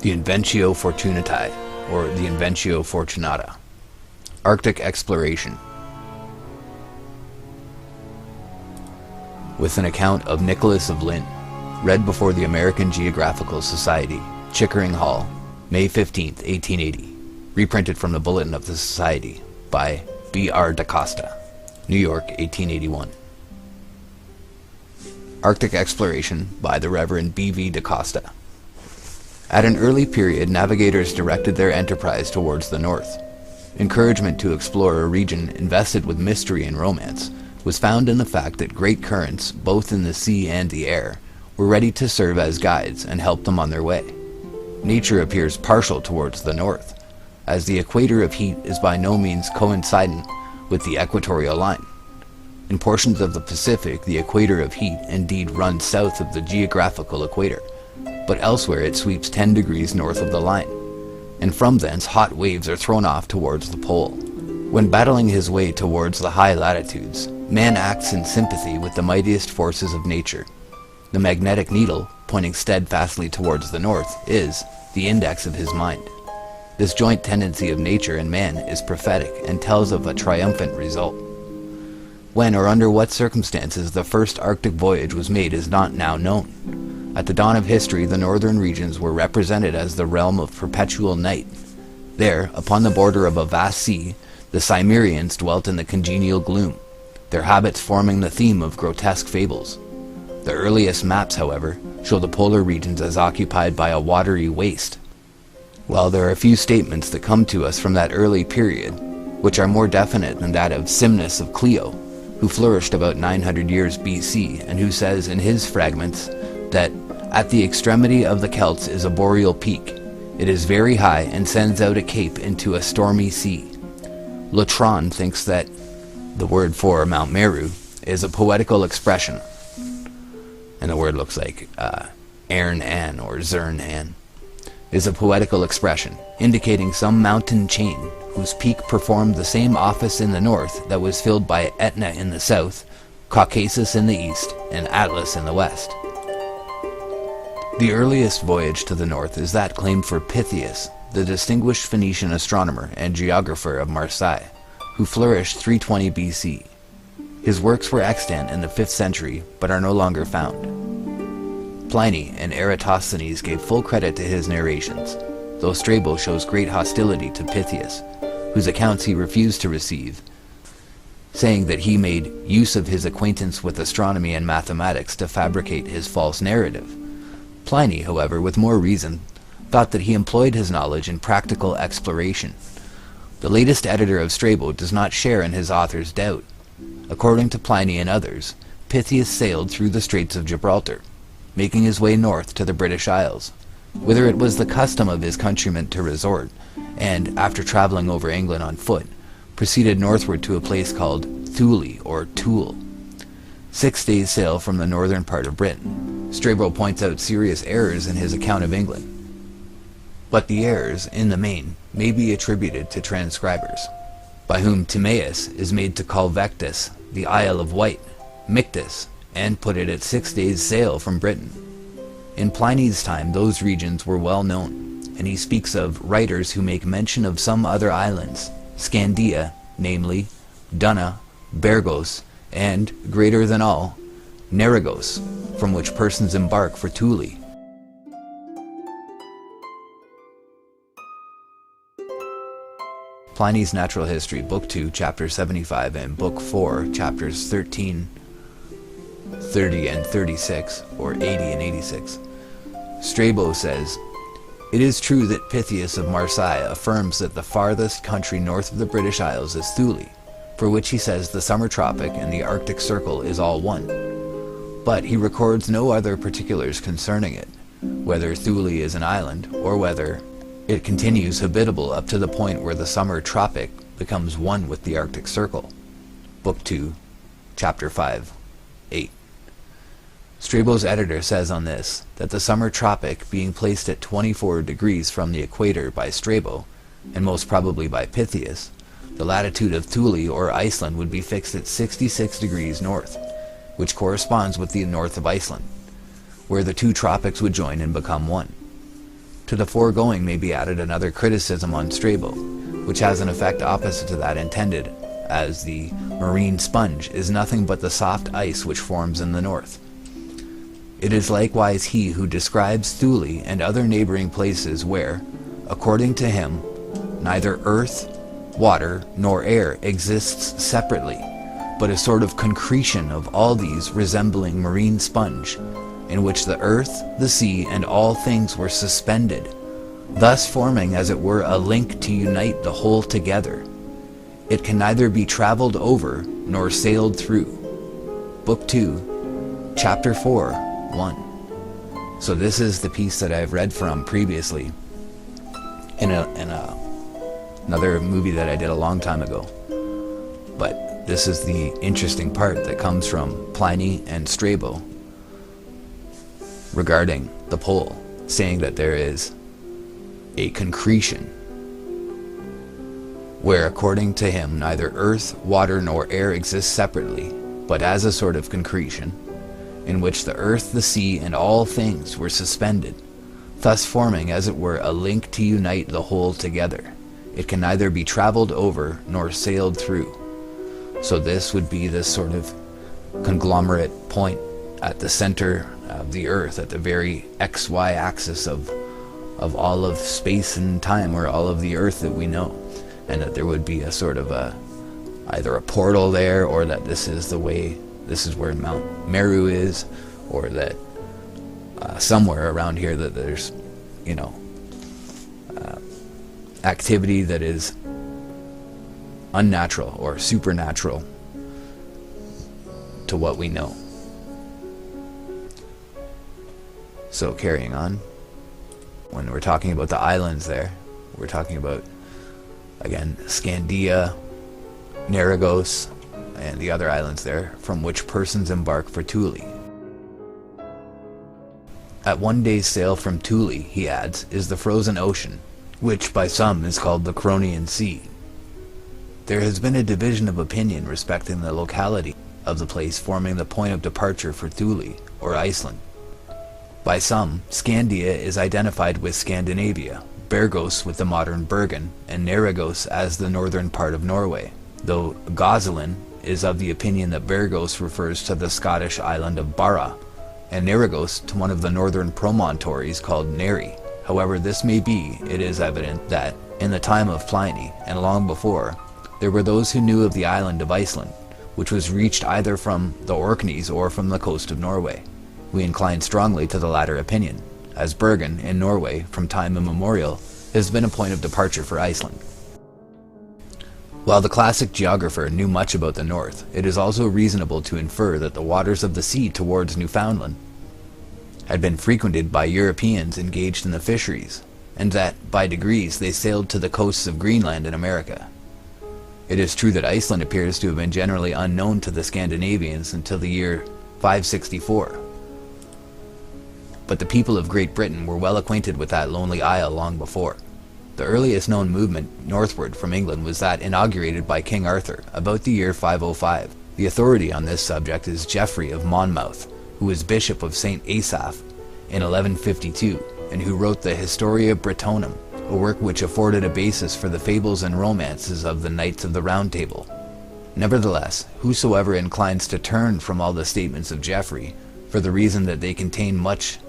The Inventio Fortunatae, or the Inventio Fortunata. Arctic exploration. With an account of Nicholas of Lynn, read before the American Geographical Society, Chickering Hall, May 15, 1880. Reprinted from the Bulletin of the Society by B.R. da Costa, New York, 1881. Arctic exploration by the Reverend B.V. da Costa. At an early period, navigators directed their enterprise towards the north. Encouragement to explore a region invested with mystery and romance was found in the fact that great currents, both in the sea and the air, were ready to serve as guides and help them on their way. Nature appears partial towards the north, as the equator of heat is by no means coincident with the equatorial line. In portions of the Pacific, the equator of heat indeed runs south of the geographical equator, but elsewhere it sweeps 10 degrees north of the line, and from thence hot waves are thrown off towards the pole. When battling his way towards the high latitudes, man acts in sympathy with the mightiest forces of nature. The magnetic needle, pointing steadfastly towards the north, is the index of his mind. This joint tendency of nature and man is prophetic and tells of a triumphant result. When or under what circumstances the first Arctic voyage was made is not now known. At the dawn of history, the northern regions were represented as the realm of perpetual night. There, upon the border of a vast sea, the Cimmerians dwelt in the congenial gloom, their habits forming the theme of grotesque fables. The earliest maps, however, show the polar regions as occupied by a watery waste. While there are few statements that come to us from that early period, which are more definite than that of Simnus of Clio, who flourished about 900 years BC, and who says in his fragments that at the extremity of the Celts is a boreal peak. It is very high and sends out a cape into a stormy sea. Latron thinks that the word for Mount Meru is a poetical expression, and the word looks like Ern An or Zern An, is a poetical expression indicating some mountain chain whose peak performed the same office in the north that was filled by Etna in the south, Caucasus in the east, and Atlas in the west. The earliest voyage to the north is that claimed for Pytheas, the distinguished Phoenician astronomer and geographer of Marseille, who flourished 320 BC. His works were extant in the 5th century, but are no longer found. Pliny and Eratosthenes gave full credit to his narrations, though Strabo shows great hostility to Pytheas, whose accounts he refused to receive, saying that he made use of his acquaintance with astronomy and mathematics to fabricate his false narrative. Pliny, however, with more reason, thought that he employed his knowledge in practical exploration. The latest editor of Strabo does not share in his author's doubt. According to Pliny and others, Pytheas sailed through the Straits of Gibraltar, making his way north to the British Isles, whither it was the custom of his countrymen to resort, and, after traveling over England on foot, proceeded northward to a place called Thule or Toul, 6 days' sail from the northern part of Britain. Strabo points out serious errors in his account of England, but the errors, in the main, may be attributed to transcribers, by whom Timaeus is made to call Vectis the Isle of Wight, Mictus, and put it at 6 days' sail from Britain. In Pliny's time those regions were well known, and he speaks of writers who make mention of some other islands, Scandia, namely, Dunna, Bergos, and, greater than all, Nerigos, from which persons embark for Thule. Pliny's Natural History, Book 2, Chapter 75, and Book 4, Chapters 13, 30, and 36, or 80 and 86. Strabo says, "It is true that Pytheas of Marseille affirms that the farthest country north of the British Isles is Thule, for which he says the summer tropic and the Arctic Circle is all one. But he records no other particulars concerning it, whether Thule is an island, or whether it continues habitable up to the point where the summer tropic becomes one with the Arctic Circle." Book 2, Chapter 5, 8. Strabo's editor says on this, that the summer tropic being placed at 24 degrees from the equator by Strabo, and most probably by Pytheas, the latitude of Thule or Iceland would be fixed at 66 degrees north, which corresponds with the north of Iceland, where the two tropics would join and become one. To the foregoing may be added another criticism on Strabo, which has an effect opposite to that intended, as the marine sponge is nothing but the soft ice which forms in the north. It is likewise he who describes Thule and other neighboring places where, according to him, neither earth, water, nor air exists separately, but a sort of concretion of all these resembling marine sponge, in which the earth, the sea, and all things were suspended, thus forming as it were a link to unite the whole together. It can neither be travelled over nor sailed through. Book 2, Chapter 4, 1. So this is the piece that I've read from previously in another movie that I did a long time ago. But this is the interesting part that comes from Pliny and Strabo regarding the pole, saying that there is a concretion where, according to him, neither earth, water, nor air exists separately, but as a sort of concretion, in which the earth, the sea, and all things were suspended, thus forming as it were a link to unite the whole together. It can neither be travelled over nor sailed through. So this would be this sort of conglomerate point at the center of the earth, at the very XY axis of all of space and time, or all of the earth that we know, and that there would be a sort of either a portal there, or that this is where Mount Meru is, or that somewhere around here that there's activity that is unnatural or supernatural to what we know. So carrying on, when we're talking about the islands there, we're talking about, again, Scandia, Narragos, and the other islands there, from which persons embark for Thule. At one day's sail from Thule, he adds, is the frozen ocean, which by some is called the Cronian Sea. There has been a division of opinion respecting the locality of the place forming the point of departure for Thule, or Iceland. By some, Scandia is identified with Scandinavia, Bergos with the modern Bergen, and Narragos as the northern part of Norway, though Gosselin is of the opinion that Bergos refers to the Scottish island of Barra, and Narragos to one of the northern promontories called Neri. However this may be, it is evident that, in the time of Pliny, and long before, there were those who knew of the island of Iceland, which was reached either from the Orkneys or from the coast of Norway. We incline strongly to the latter opinion, as Bergen, in Norway, from time immemorial, has been a point of departure for Iceland. While the classic geographer knew much about the north, it is also reasonable to infer that the waters of the sea towards Newfoundland had been frequented by Europeans engaged in the fisheries, and that, by degrees, they sailed to the coasts of Greenland and America. It is true that Iceland appears to have been generally unknown to the Scandinavians until the year 564. But the people of Great Britain were well acquainted with that lonely isle long before. The earliest known movement northward from England was that inaugurated by King Arthur about the year 505. The authority on this subject is Geoffrey of Monmouth, who was Bishop of St. Asaph in 1152, and who wrote the Historia Brittonum, a work which afforded a basis for the fables and romances of the Knights of the Round Table. Nevertheless, whosoever inclines to turn from all the statements of Geoffrey, for the reason that they contain much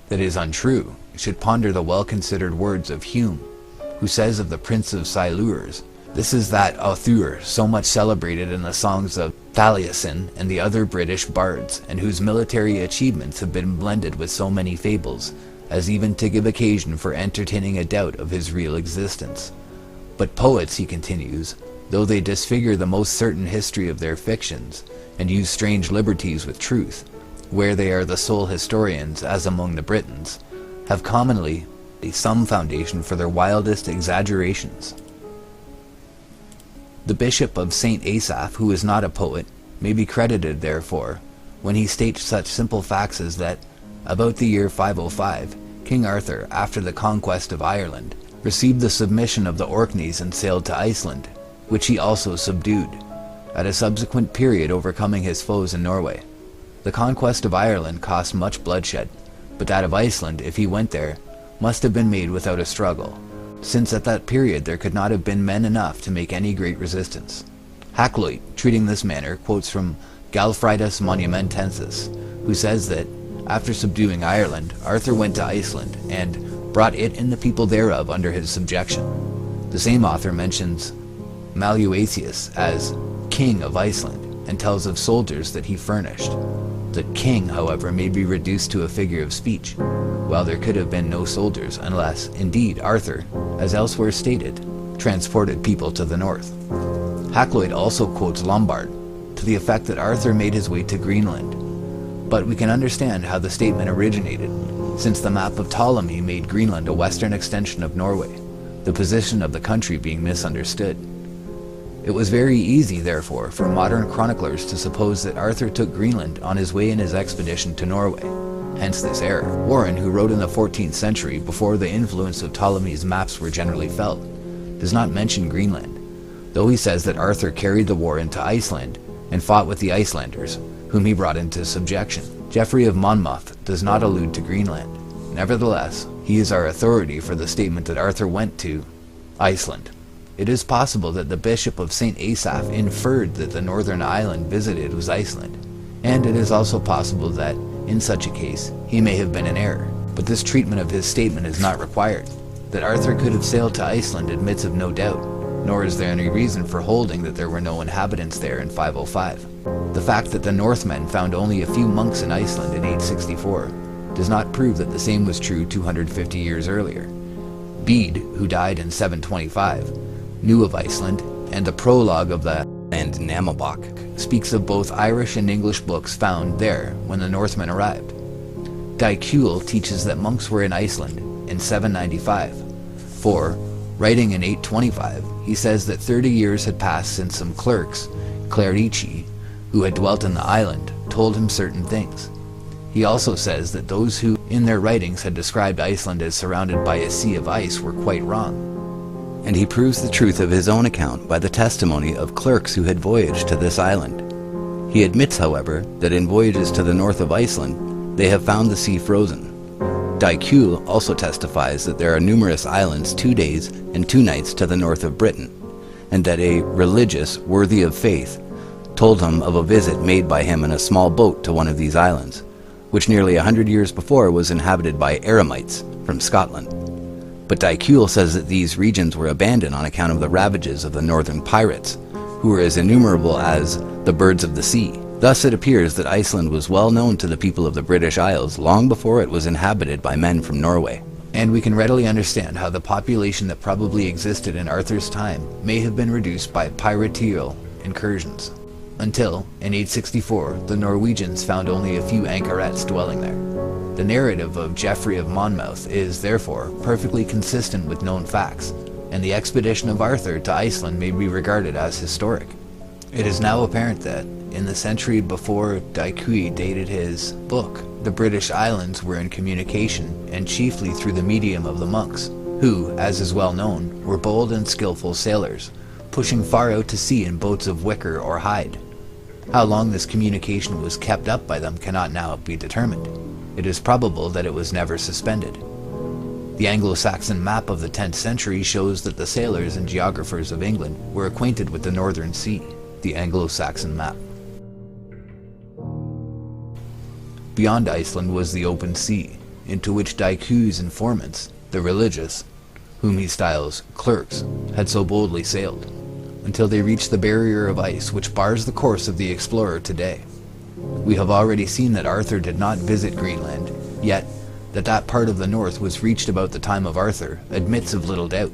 that is untrue, should ponder the well-considered words of Hume, who says of the Prince of Silures, "This is that author so much celebrated in the songs of Taliesin and the other British bards, and whose military achievements have been blended with so many fables, as even to give occasion for entertaining a doubt of his real existence. But poets," he continues, "though they disfigure the most certain history of their fictions, and use strange liberties with truth, where they are the sole historians, as among the Britons, have commonly some foundation for their wildest exaggerations." The Bishop of St. Asaph, who is not a poet, may be credited, therefore, when he states such simple facts as that, about the year 505, King Arthur, after the conquest of Ireland, received the submission of the Orkneys and sailed to Iceland, which he also subdued, at a subsequent period overcoming his foes in Norway. The conquest of Ireland cost much bloodshed, but that of Iceland, if he went there, must have been made without a struggle, since at that period there could not have been men enough to make any great resistance. Hakluyt, treating this matter, quotes from Galfridus Monumentensis, who says that, after subduing Ireland, Arthur went to Iceland, and brought it and the people thereof under his subjection. The same author mentions Maluasius as king of Iceland, and tells of soldiers that he furnished. The king, however, may be reduced to a figure of speech, while there could have been no soldiers unless, indeed, Arthur, as elsewhere stated, transported people to the north. Hakluyt also quotes Lombard, to the effect that Arthur made his way to Greenland. But we can understand how the statement originated, since the map of Ptolemy made Greenland a western extension of Norway, the position of the country being misunderstood. It was very easy, therefore, for modern chroniclers to suppose that Arthur took Greenland on his way in his expedition to Norway, hence this error. Warren, who wrote in the 14th century, before the influence of Ptolemy's maps were generally felt, does not mention Greenland, though he says that Arthur carried the war into Iceland and fought with the Icelanders, whom he brought into subjection. Geoffrey of Monmouth does not allude to Greenland. Nevertheless, he is our authority for the statement that Arthur went to Iceland. It is possible that the Bishop of St. Asaph inferred that the northern island visited was Iceland, and it is also possible that, in such a case, he may have been in error. But this treatment of his statement is not required. That Arthur could have sailed to Iceland admits of no doubt, nor is there any reason for holding that there were no inhabitants there in 505. The fact that the Northmen found only a few monks in Iceland in 864 does not prove that the same was true 250 years earlier. Bede, who died in 725, knew of Iceland, and the prologue of the and Namabok speaks of both Irish and English books found there when the Northmen arrived. Dicule teaches that monks were in Iceland in 795, for, writing in 825, he says that 30 years had passed since some clerks, clerici, who had dwelt in the island, told him certain things. He also says that those who, in their writings, had described Iceland as surrounded by a sea of ice were quite wrong. And he proves the truth of his own account by the testimony of clerks who had voyaged to this island. He admits, however, that in voyages to the north of Iceland, they have found the sea frozen. Dicule also testifies that there are numerous islands 2 days and 2 nights to the north of Britain, and that a religious worthy of faith told him of a visit made by him in a small boat to one of these islands, which nearly 100 years before was inhabited by Eremites from Scotland. But Dicule says that these regions were abandoned on account of the ravages of the northern pirates, who were as innumerable as the birds of the sea. Thus it appears that Iceland was well known to the people of the British Isles long before it was inhabited by men from Norway. And we can readily understand how the population that probably existed in Arthur's time may have been reduced by piraterial incursions, until, in 864, the Norwegians found only a few anchorets dwelling there. The narrative of Geoffrey of Monmouth is, therefore, perfectly consistent with known facts, and the expedition of Arthur to Iceland may be regarded as historic. It is now apparent that, in the century before Dicule dated his book, the British Islands were in communication, and chiefly through the medium of the monks, who, as is well known, were bold and skillful sailors, pushing far out to sea in boats of wicker or hide. How long this communication was kept up by them cannot now be determined. It is probable that it was never suspended. The Anglo-Saxon map of the 10th century shows that the sailors and geographers of England were acquainted with the Northern Sea, the Anglo-Saxon map. Beyond Iceland was the open sea, into which Dicule's informants, the religious, whom he styles clerks, had so boldly sailed, until they reached the barrier of ice which bars the course of the explorer today. We have already seen that Arthur did not visit Greenland, yet that that part of the north was reached about the time of Arthur admits of little doubt.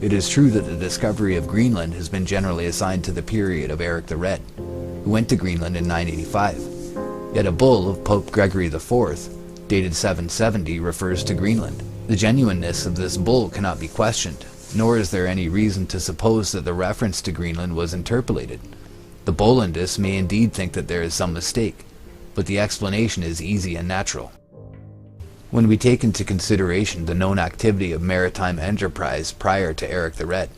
It is true that the discovery of Greenland has been generally assigned to the period of Eric the Red, who went to Greenland in 985. Yet a bull of Pope Gregory IV, dated 770, refers to Greenland. The genuineness of this bull cannot be questioned, nor is there any reason to suppose that the reference to Greenland was interpolated. The Bollandists may indeed think that there is some mistake, but the explanation is easy and natural. When we take into consideration the known activity of maritime enterprise prior to Eric the Red,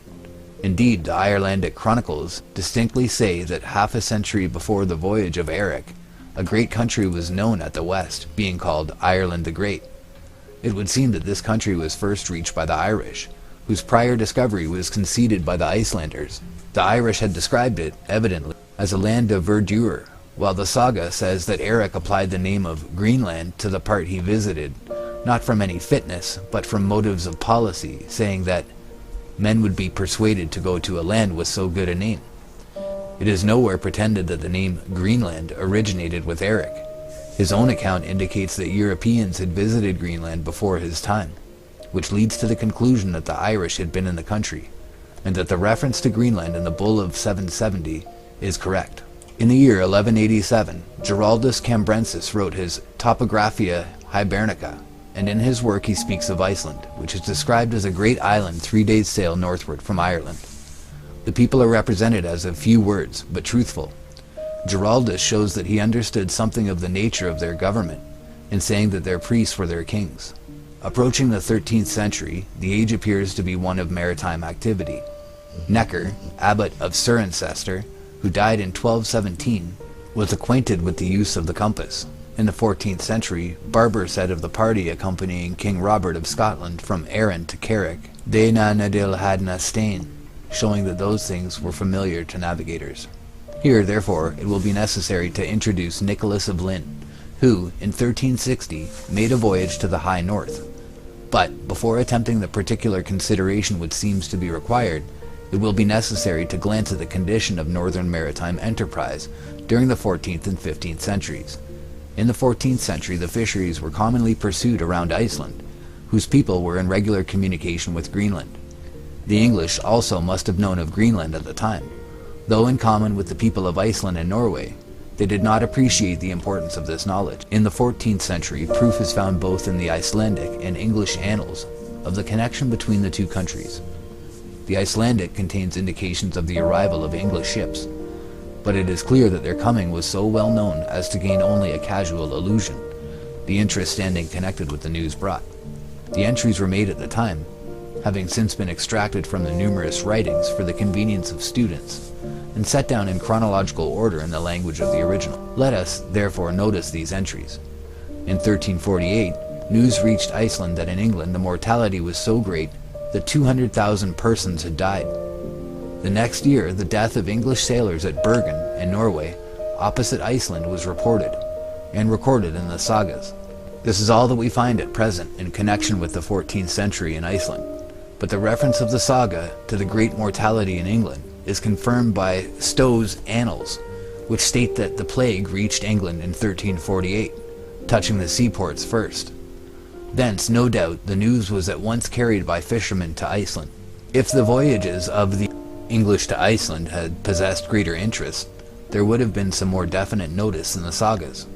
indeed the Irelandic chronicles distinctly say that half a century before the voyage of Eric, a great country was known at the west, being called Ireland the Great. It would seem that this country was first reached by the Irish, whose prior discovery was conceded by the Icelanders. The Irish had described it, evidently, as a land of verdure, while the saga says that Eric applied the name of Greenland to the part he visited, not from any fitness, but from motives of policy, saying that men would be persuaded to go to a land with so good a name. It is nowhere pretended that the name Greenland originated with Eric. His own account indicates that Europeans had visited Greenland before his time, which leads to the conclusion that the Irish had been in the country, and that the reference to Greenland in the Bull of 770 is correct. In the year 1187, Giraldus Cambrensis wrote his Topographia Hibernica, and in his work he speaks of Iceland, which is described as a great island 3 days' sail northward from Ireland. The people are represented as of few words, but truthful. Giraldus shows that he understood something of the nature of their government, in saying that their priests were their kings. Approaching the 13th century, the age appears to be one of maritime activity. Necker, abbot of Cirencester, who died in 1217, was acquainted with the use of the compass. In the 14th century, Barber said of the party accompanying King Robert of Scotland from Arran to Carrick, "De na nadil hadna stain," showing that those things were familiar to navigators. Here, therefore, it will be necessary to introduce Nicholas of Lynn, who, in 1360, made a voyage to the high north. But, before attempting the particular consideration which seems to be required, it will be necessary to glance at the condition of northern maritime enterprise during the 14th and 15th centuries. In the 14th century, the fisheries were commonly pursued around Iceland, whose people were in regular communication with Greenland. The English also must have known of Greenland at the time, though in common with the people of Iceland and Norway, they did not appreciate the importance of this knowledge. In the 14th century, proof is found both in the Icelandic and English annals of the connection between the two countries. The Icelandic contains indications of the arrival of English ships, but it is clear that their coming was so well known as to gain only a casual allusion, the interest standing connected with the news brought. The entries were made at the time, having since been extracted from the numerous writings for the convenience of students, and set down in chronological order in the language of the original. Let us, therefore, notice these entries. In 1348, news reached Iceland that in England the mortality was so great that 200,000 persons had died. The next year, the death of English sailors at Bergen, in Norway, opposite Iceland, was reported, and recorded in the sagas. This is all that we find at present in connection with the 14th century in Iceland, but the reference of the saga to the great mortality in England is confirmed by Stowe's Annals, which state that the plague reached England in 1348, touching the seaports first. Thence, no doubt, the news was at once carried by fishermen to Iceland. If the voyages of the English to Iceland had possessed greater interest, there would have been some more definite notice in the sagas.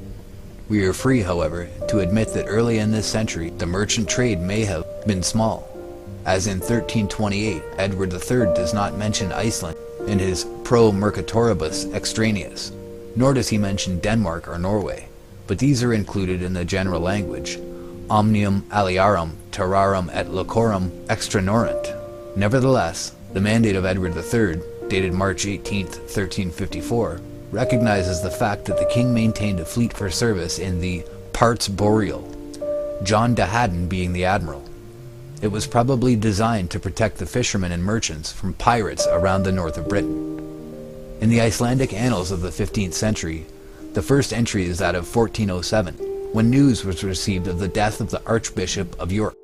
We are free, however, to admit that early in this century the merchant trade may have been small, as in 1328 Edward III does not mention Iceland in his Pro Mercatoribus Extraneus, nor does he mention Denmark or Norway, but these are included in the general language, omnium aliarum terrarum et locorum extranorant. Nevertheless, the mandate of Edward III, dated March 18, 1354, recognizes the fact that the king maintained a fleet for service in the Parts Boreal, John de Haddon being the admiral. It was probably designed to protect the fishermen and merchants from pirates around the north of Britain. In the Icelandic annals of the 15th century, the first entry is that of 1407, when news was received of the death of the Archbishop of York.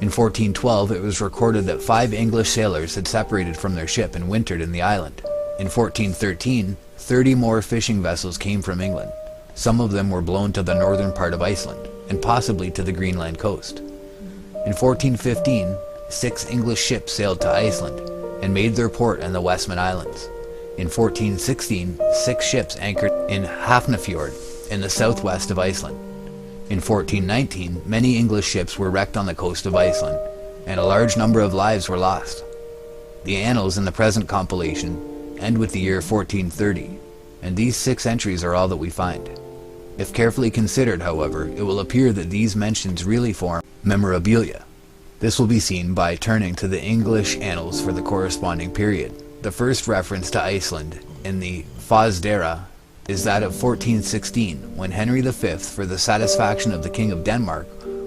In 1412, it was recorded that 5 English sailors had separated from their ship and wintered in the island. In 1413, 30 more fishing vessels came from England. Some of them were blown to the northern part of Iceland, and possibly to the Greenland coast. In 1415, 6 English ships sailed to Iceland, and made their port in the Westman Islands. In 1416, 6 ships anchored in Hafnarfjord, in the southwest of Iceland. In 1419, many English ships were wrecked on the coast of Iceland, and a large number of lives were lost. The annals in the present compilation end with the year 1430, and these 6 entries are all that we find. If carefully considered, however, it will appear that these mentions really form memorabilia. This will be seen by turning to the English annals for the corresponding period. The first reference to Iceland in the Fosdera is that of 1416, when Henry V, for the satisfaction of the King of Denmark,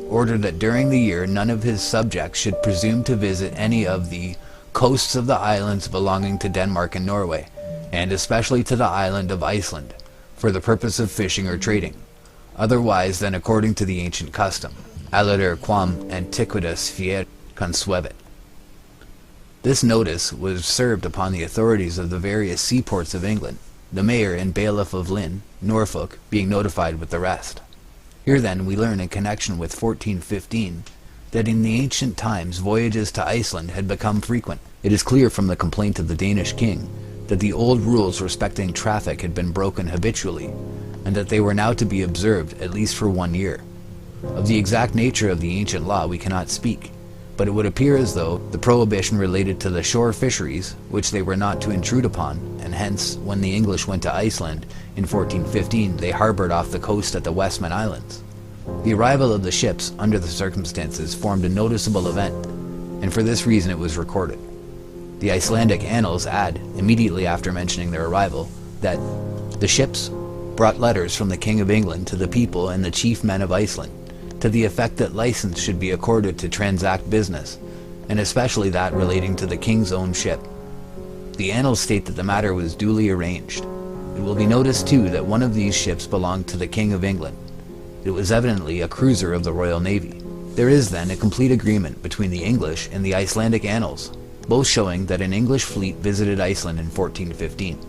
ordered that during the year none of his subjects should presume to visit any of the coasts of the islands belonging to Denmark and Norway, and especially to the island of Iceland, for the purpose of fishing or trading, otherwise than according to the ancient custom, alider quam antiquitas fiet consuevit. This notice was served upon the authorities of the various seaports of England, the mayor and bailiff of Lynn, Norfolk, being notified with the rest. Here then we learn in connection with 1415 that in the ancient times voyages to Iceland had become frequent. It is clear from the complaint of the Danish king that the old rules respecting traffic had been broken habitually, and that they were now to be observed at least for 1 year. Of the exact nature of the ancient law we cannot speak, but it would appear as though the prohibition related to the shore fisheries, which they were not to intrude upon, and hence, when the English went to Iceland in 1415, they harbored off the coast at the Westman Islands. The arrival of the ships, under the circumstances, formed a noticeable event, and for this reason it was recorded. The Icelandic annals add, immediately after mentioning their arrival, that the ships brought letters from the King of England to the people and the chief men of Iceland, to the effect that license should be accorded to transact business, and especially that relating to the king's own ship. The annals state that the matter was duly arranged. It will be noticed too that one of these ships belonged to the King of England. It was evidently a cruiser of the Royal Navy. There is then a complete agreement between the English and the Icelandic annals, both showing that an English fleet visited Iceland in 1415,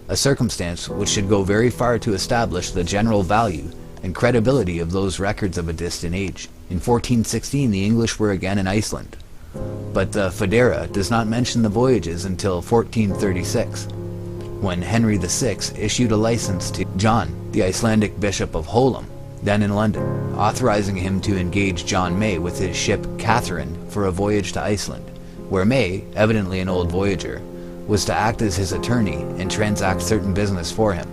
a circumstance which should go very far to establish the general value and credibility of those records of a distant age. In 1416 the English were again in Iceland, but the Foedera does not mention the voyages until 1436, when Henry VI issued a license to John, the Icelandic Bishop of Holum, then in London, authorizing him to engage John May with his ship Catherine for a voyage to Iceland, where May, evidently an old voyager, was to act as his attorney and transact certain business for him,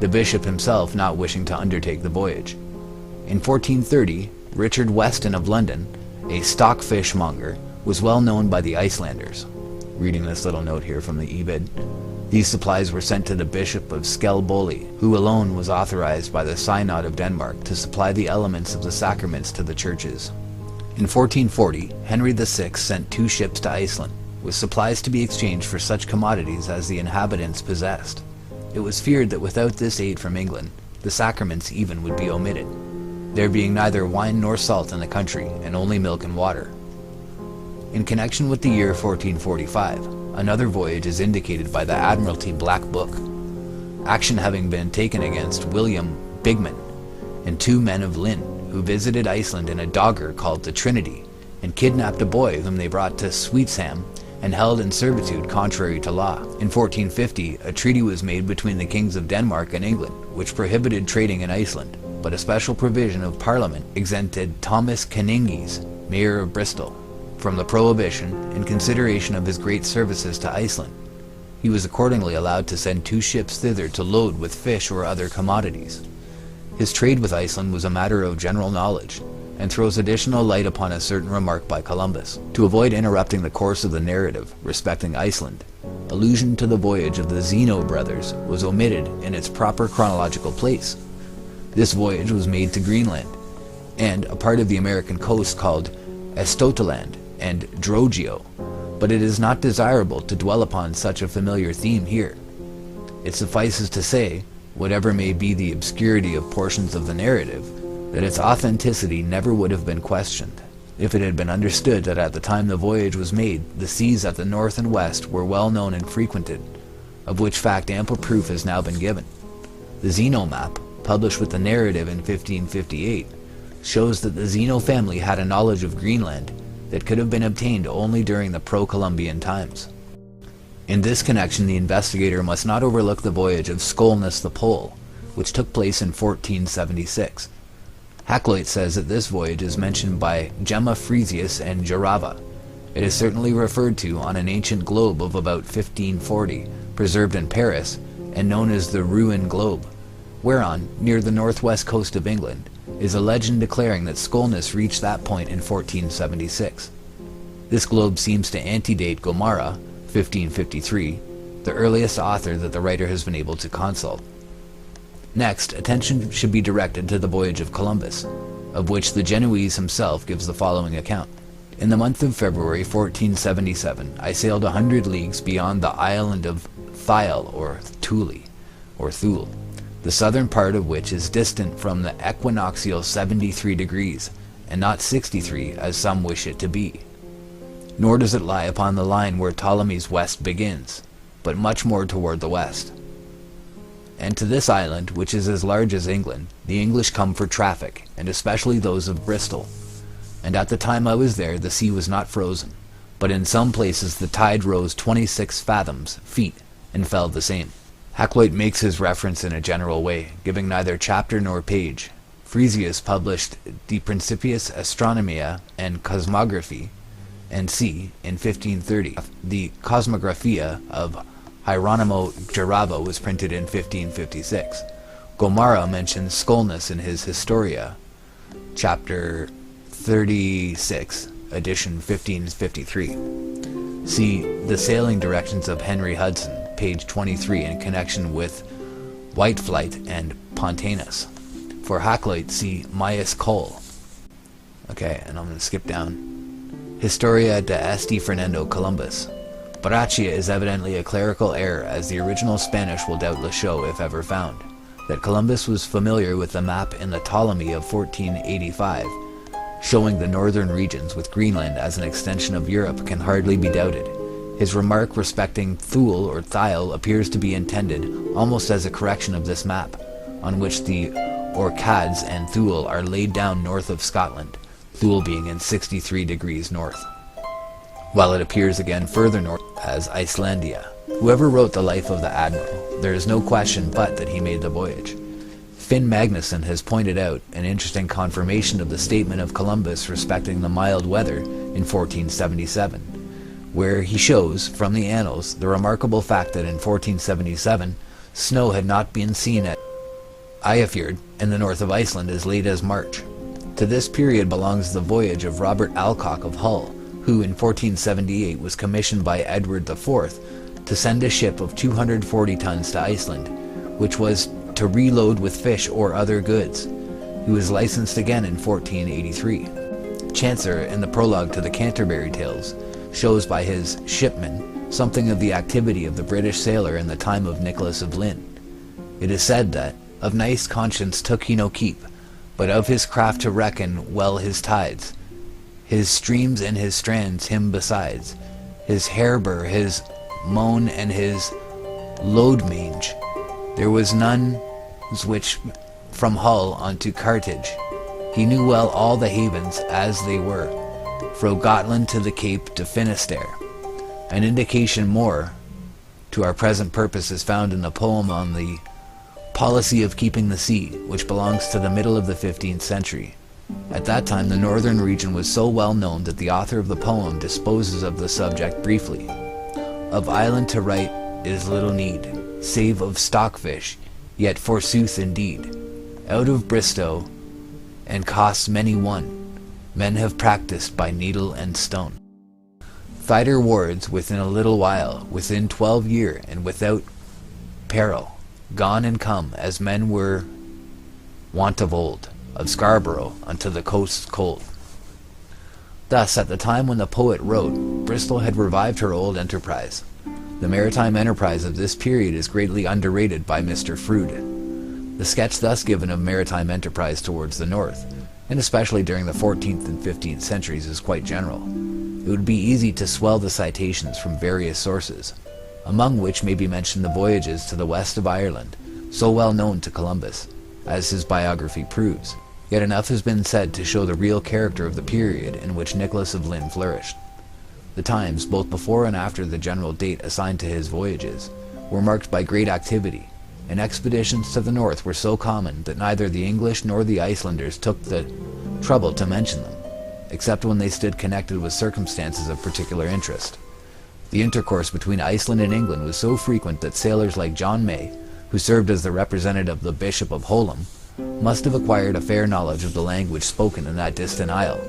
the bishop himself not wishing to undertake the voyage. In 1430, Richard Weston of London, a stockfishmonger, was well known by the Icelanders. Reading this little note here from the Ebed. These supplies were sent to the Bishop of Skelboli, who alone was authorized by the Synod of Denmark to supply the elements of the sacraments to the churches. In 1440, Henry VI sent 2 ships to Iceland, with supplies to be exchanged for such commodities as the inhabitants possessed. It was feared that without this aid from England, the sacraments even would be omitted, there being neither wine nor salt in the country, and only milk and water. In connection with the year 1445, another voyage is indicated by the Admiralty Black Book, action having been taken against William Bigman and 2 men of Lynn, who visited Iceland in a dogger called the Trinity, and kidnapped a boy whom they brought to Sweetsham and held in servitude contrary to law. In 1450, a treaty was made between the kings of Denmark and England, which prohibited trading in Iceland, but a special provision of Parliament exempted Thomas Caningis, mayor of Bristol, from the prohibition in consideration of his great services to Iceland. He was accordingly allowed to send 2 ships thither to load with fish or other commodities. His trade with Iceland was a matter of general knowledge, and throws additional light upon a certain remark by Columbus. To avoid interrupting the course of the narrative respecting Iceland, allusion to the voyage of the Zeno brothers was omitted in its proper chronological place. This voyage was made to Greenland, and a part of the American coast called Estotaland and Drogeo, but it is not desirable to dwell upon such a familiar theme here. It suffices to say, whatever may be the obscurity of portions of the narrative, that its authenticity never would have been questioned, if it had been understood that at the time the voyage was made, the seas at the north and west were well known and frequented, of which fact ample proof has now been given. The Zeno map, published with the narrative in 1558, shows that the Zeno family had a knowledge of Greenland that could have been obtained only during the pro-Columbian times. In this connection, the investigator must not overlook the voyage of Skolnes the Pole, which took place in 1476. Hakluyt says that this voyage is mentioned by Gemma Frisius and Jarava. It is certainly referred to on an ancient globe of about 1540, preserved in Paris, and known as the Rouen Globe, whereon, near the northwest coast of England, is a legend declaring that Skolnes reached that point in 1476. This globe seems to antedate Gomara, 1553, the earliest author that the writer has been able to consult. Next, attention should be directed to the voyage of Columbus. of which the Genoese himself gives the following account. In the month of February 1477, I sailed 100 leagues beyond the island of Thule or Thule, the southern part of which is distant from the equinoctial 73 degrees, and not 63 as some wish it to be. Nor does it lie upon the line where Ptolemy's west begins, but much more toward the west. And to this island, which is as large as England, the English come for traffic, and especially those of Bristol. And at the time I was there, the sea was not frozen, but in some places the tide rose 26 feet, and fell the same. Hakluyt makes his reference in a general way, giving neither chapter nor page. Frisius published De Principiis Astronomiae and Cosmographie, and c. in 1530. The Cosmographia of Hieronymo Jarabo was printed in 1556. Gomara mentions Skolnus in his Historia, chapter 36, edition 1553. See the Sailing Directions of Henry Hudson, page 23, in connection with Whiteflight and Pontanus. For Hakluyt, see Maius Cole. Okay, and I'm going to skip down. Historia de Esti Fernando Columbus. Barachia is evidently a clerical error, as the original Spanish will doubtless show, if ever found, that Columbus was familiar with the map in the Ptolemy of 1485, showing the northern regions with Greenland as an extension of Europe can hardly be doubted. His remark respecting Thule or Thyle appears to be intended almost as a correction of this map, on which the Orcads and Thule are laid down north of Scotland, Thule being in 63 degrees north, while it appears again further north as Icelandia. Whoever wrote the life of the admiral, there is no question but that he made the voyage. Finn Magnusson has pointed out an interesting confirmation of the statement of Columbus respecting the mild weather in 1477, where he shows, from the annals, the remarkable fact that in 1477, snow had not been seen at Eyjafjord in the north of Iceland as late as March. To this period belongs the voyage of Robert Alcock of Hull, who in 1478 was commissioned by Edward IV to send a ship of 240 tons to Iceland, which was to reload with fish or other goods. He was licensed again in 1483. Chaucer, in the prologue to the Canterbury Tales, shows by his shipmen something of the activity of the British sailor in the time of Nicholas of Lynn. It is said that, of nice conscience took he no keep, but of his craft to reckon well his tides, his streams and his strands him besides, his harbor, his moan, and his load mange. There was none which from Hull unto Carthage. He knew well all the havens as they were, fro Gotland to the Cape to Finisterre. An indication more to our present purpose is found in the poem on the policy of keeping the sea, which belongs to the middle of the 15th century. At that time the northern region was so well known that the author of the poem disposes of the subject briefly. Of island to write is little need, save of stockfish, yet forsooth indeed. Out of Bristow, and costs many one, men have practiced by needle and stone. Fighter wards within a little while, within 12 year, and without peril, gone and come, as men were wont of old, of Scarborough unto the coasts cold. Thus, at the time when the poet wrote, Bristol had revived her old enterprise. The maritime enterprise of this period is greatly underrated by Mr. Froude. The sketch thus given of maritime enterprise towards the north, and especially during the 14th and 15th centuries, is quite general. It would be easy to swell the citations from various sources, among which may be mentioned the voyages to the west of Ireland, so well known to Columbus, as his biography proves. Yet enough has been said to show the real character of the period in which Nicholas of Lynn flourished. The times, both before and after the general date assigned to his voyages, were marked by great activity, and expeditions to the north were so common that neither the English nor the Icelanders took the trouble to mention them, except when they stood connected with circumstances of particular interest. The intercourse between Iceland and England was so frequent that sailors like John May, who served as the representative of the Bishop of Holm, must have acquired a fair knowledge of the language spoken in that distant isle.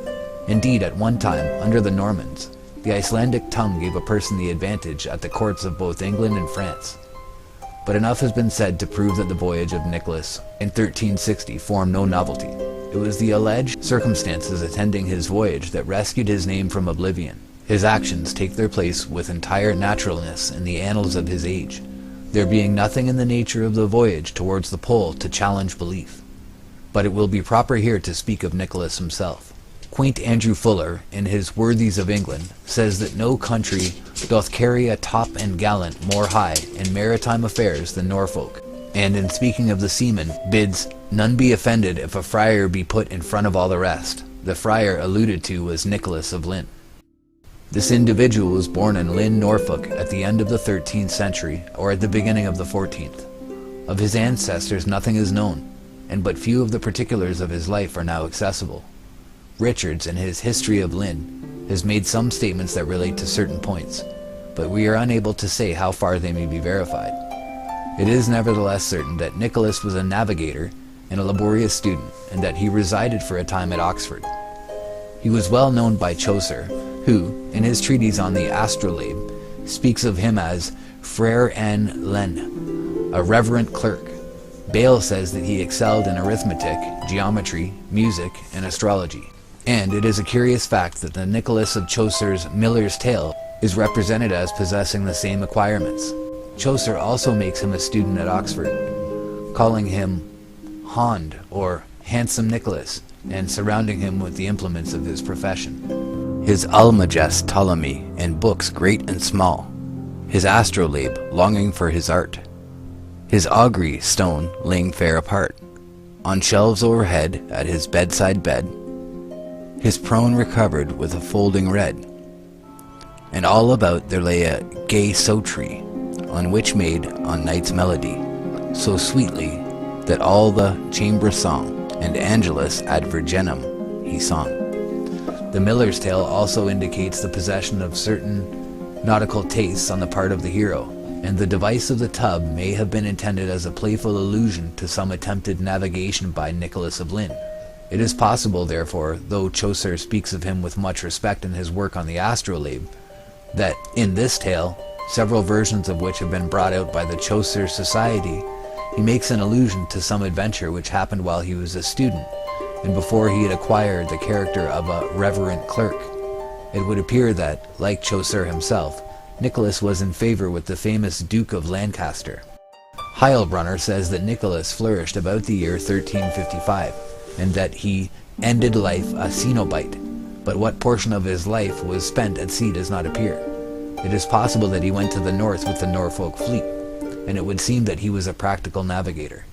Indeed, at one time, under the Normans, the Icelandic tongue gave a person the advantage at the courts of both England and France. But enough has been said to prove that the voyage of Nicholas in 1360 formed no novelty. It was the alleged circumstances attending his voyage that rescued his name from oblivion. His actions take their place with entire naturalness in the annals of his age, there being nothing in the nature of the voyage towards the pole to challenge belief. But it will be proper here to speak of Nicholas himself. Quaint Andrew Fuller, in his Worthies of England, says that no country doth carry a top and gallant more high in maritime affairs than Norfolk, and in speaking of the seamen, bids none be offended if a friar be put in front of all the rest. The friar alluded to was Nicholas of Lynn. This individual was born in Lynn, Norfolk, at the end of the 13th century, or at the beginning of the 14th. Of his ancestors nothing is known, and but few of the particulars of his life are now accessible. Richards, in his History of Lynn, has made some statements that relate to certain points, but we are unable to say how far they may be verified. It is nevertheless certain that Nicholas was a navigator and a laborious student, and that he resided for a time at Oxford. He was well known by Chaucer, who, in his treatise on the Astrolabe, speaks of him as Frere en Laine, a reverent clerk. Bale says that he excelled in arithmetic, geometry, music, and astrology. And it is a curious fact that the Nicholas of Chaucer's Miller's Tale is represented as possessing the same acquirements. Chaucer also makes him a student at Oxford, calling him Hond, or handsome Nicholas, and surrounding him with the implements of his profession. His Almagest Ptolemy, and books great and small, his astrolabe longing for his art, his augury stone laying fair apart, on shelves overhead at his bedside bed, his prone recovered with a folding red, and all about there lay a gay sow-tree, on which made on night's melody, so sweetly that all the chamber song, and Angelus ad Virgenem he sung. The Miller's Tale also indicates the possession of certain nautical tastes on the part of the hero, and the device of the tub may have been intended as a playful allusion to some attempted navigation by Nicholas of Lynn. It is possible, therefore, though Chaucer speaks of him with much respect in his work on the Astrolabe, that in this tale, several versions of which have been brought out by the Chaucer Society, he makes an allusion to some adventure which happened while he was a student, and before he had acquired the character of a reverent clerk. It would appear that, like Chaucer himself, Nicholas was in favor with the famous Duke of Lancaster. Heilbronner says that Nicholas flourished about the year 1355, and that he ended life a Cenobite, but what portion of his life was spent at sea does not appear. It is possible that he went to the north with the Norfolk fleet, and it would seem that he was a practical navigator.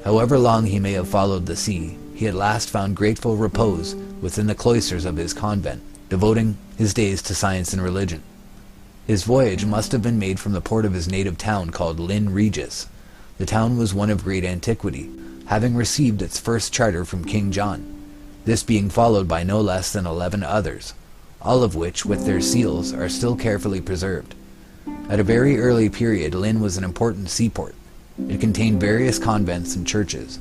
However long he may have followed the sea, he at last found grateful repose within the cloisters of his convent, devoting his days to science and religion. His voyage must have been made from the port of his native town called Lynn Regis. The town was one of great antiquity, having received its first charter from King John, this being followed by no less than 11 others, all of which, with their seals, are still carefully preserved. At a very early period, Lynn was an important seaport. It contained various convents and churches.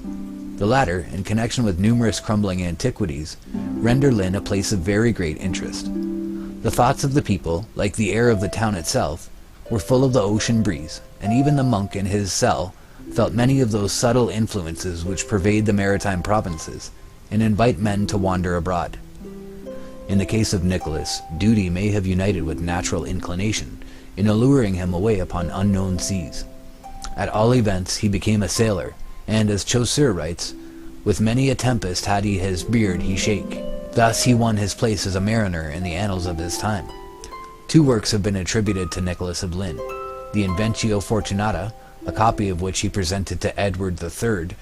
The latter, in connection with numerous crumbling antiquities, render Lynn a place of very great interest. The thoughts of the people, like the air of the town itself, were full of the ocean breeze, and even the monk in his cell felt many of those subtle influences which pervade the maritime provinces, and invite men to wander abroad. In the case of Nicholas, duty may have united with natural inclination in alluring him away upon unknown seas. At all events, he became a sailor, and, as Chaucer writes, with many a tempest had he his beard he shake. Thus he won his place as a mariner in the annals of his time. Two works have been attributed to Nicholas of Lynn: the Inventio Fortunatae, a copy of which he presented to Edward III,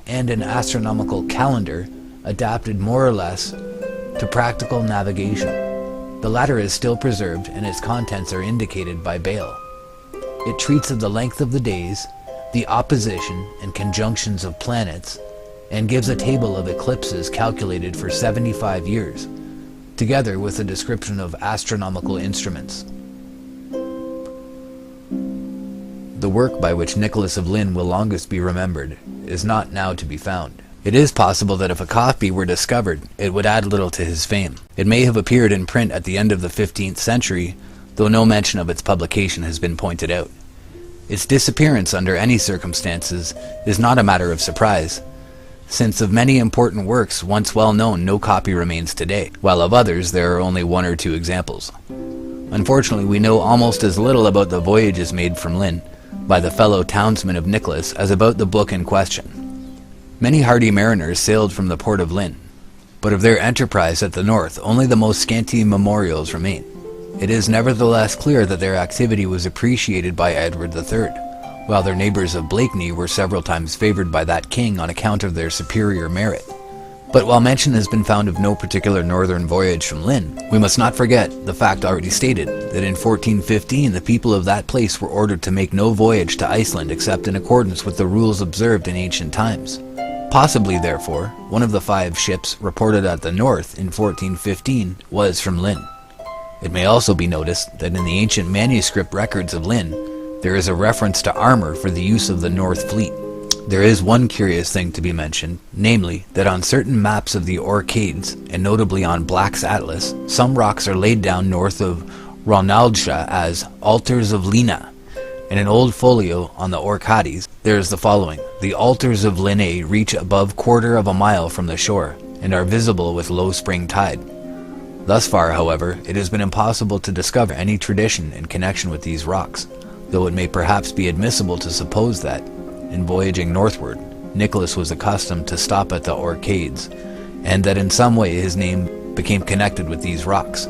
and an astronomical calendar adapted more or less to practical navigation. The latter is still preserved, and its contents are indicated by Bale. It treats of the length of the days, the opposition and conjunctions of planets, and gives a table of eclipses calculated for 75 years, together with a description of astronomical instruments. The work by which Nicholas of Lynn will longest be remembered is not now to be found. It is possible that if a copy were discovered, it would add little to his fame. It may have appeared in print at the end of the 15th century, though no mention of its publication has been pointed out. Its disappearance under any circumstances is not a matter of surprise, since of many important works once well known no copy remains today, while of others there are only 1 or 2 examples. Unfortunately, we know almost as little about the voyages made from Lynn by the fellow townsmen of Nicholas as about the book in question. Many hardy mariners sailed from the port of Lynn, but of their enterprise at the north only the most scanty memorials remain. It is nevertheless clear that their activity was appreciated by Edward III, while their neighbours of Blakeney were several times favoured by that king on account of their superior merit. But while mention has been found of no particular northern voyage from Lynn, we must not forget the fact already stated, that in 1415 the people of that place were ordered to make no voyage to Iceland except in accordance with the rules observed in ancient times. Possibly, therefore, one of the 5 ships reported at the north in 1415 was from Lynn. It may also be noticed that in the ancient manuscript records of Lynn, there is a reference to armor for the use of the North Fleet. There is one curious thing to be mentioned, namely that on certain maps of the Orcades, and notably on Black's Atlas, some rocks are laid down north of Ronaldja as altars of Lina. In an old folio on the Orcades, there is the following: "The altars of Linnae reach above 1/4 of a mile from the shore, and are visible with low spring tide." Thus far, however, it has been impossible to discover any tradition in connection with these rocks, though it may perhaps be admissible to suppose that, in voyaging northward, Nicholas was accustomed to stop at the Orcades, and that in some way his name became connected with these rocks,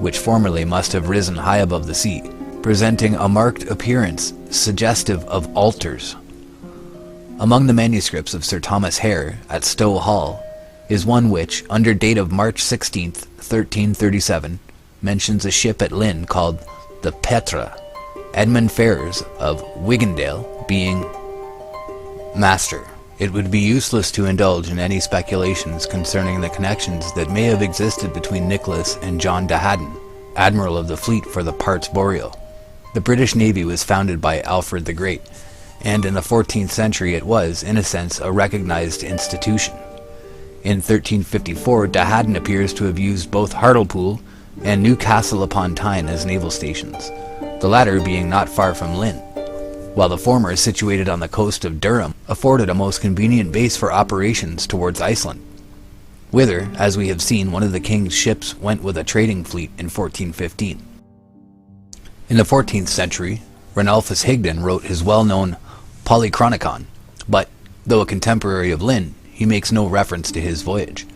which formerly must have risen high above the sea, presenting a marked appearance suggestive of altars. Among the manuscripts of Sir Thomas Hare at Stowe Hall is one which, under date of March 16th, 1337, mentions a ship at Lynn called the Petra, Edmund Ferrers of Wiggindale being master. It would be useless to indulge in any speculations concerning the connections that may have existed between Nicholas and John de Haddon, admiral of the fleet for the parts boreal. The British Navy was founded by Alfred the Great, and in the 14th century it was, in a sense, a recognized institution. In 1354, de Haddon appears to have used both Hartlepool and Newcastle upon Tyne as naval stations, the latter being not far from Lynn, while the former, situated on the coast of Durham, afforded a most convenient base for operations towards Iceland, whither, as we have seen, one of the king's ships went with a trading fleet in 1415. In the 14th century, Ranulphus Higden wrote his well-known Polychronicon, but, though a contemporary of Lynn, he makes no reference to his voyage.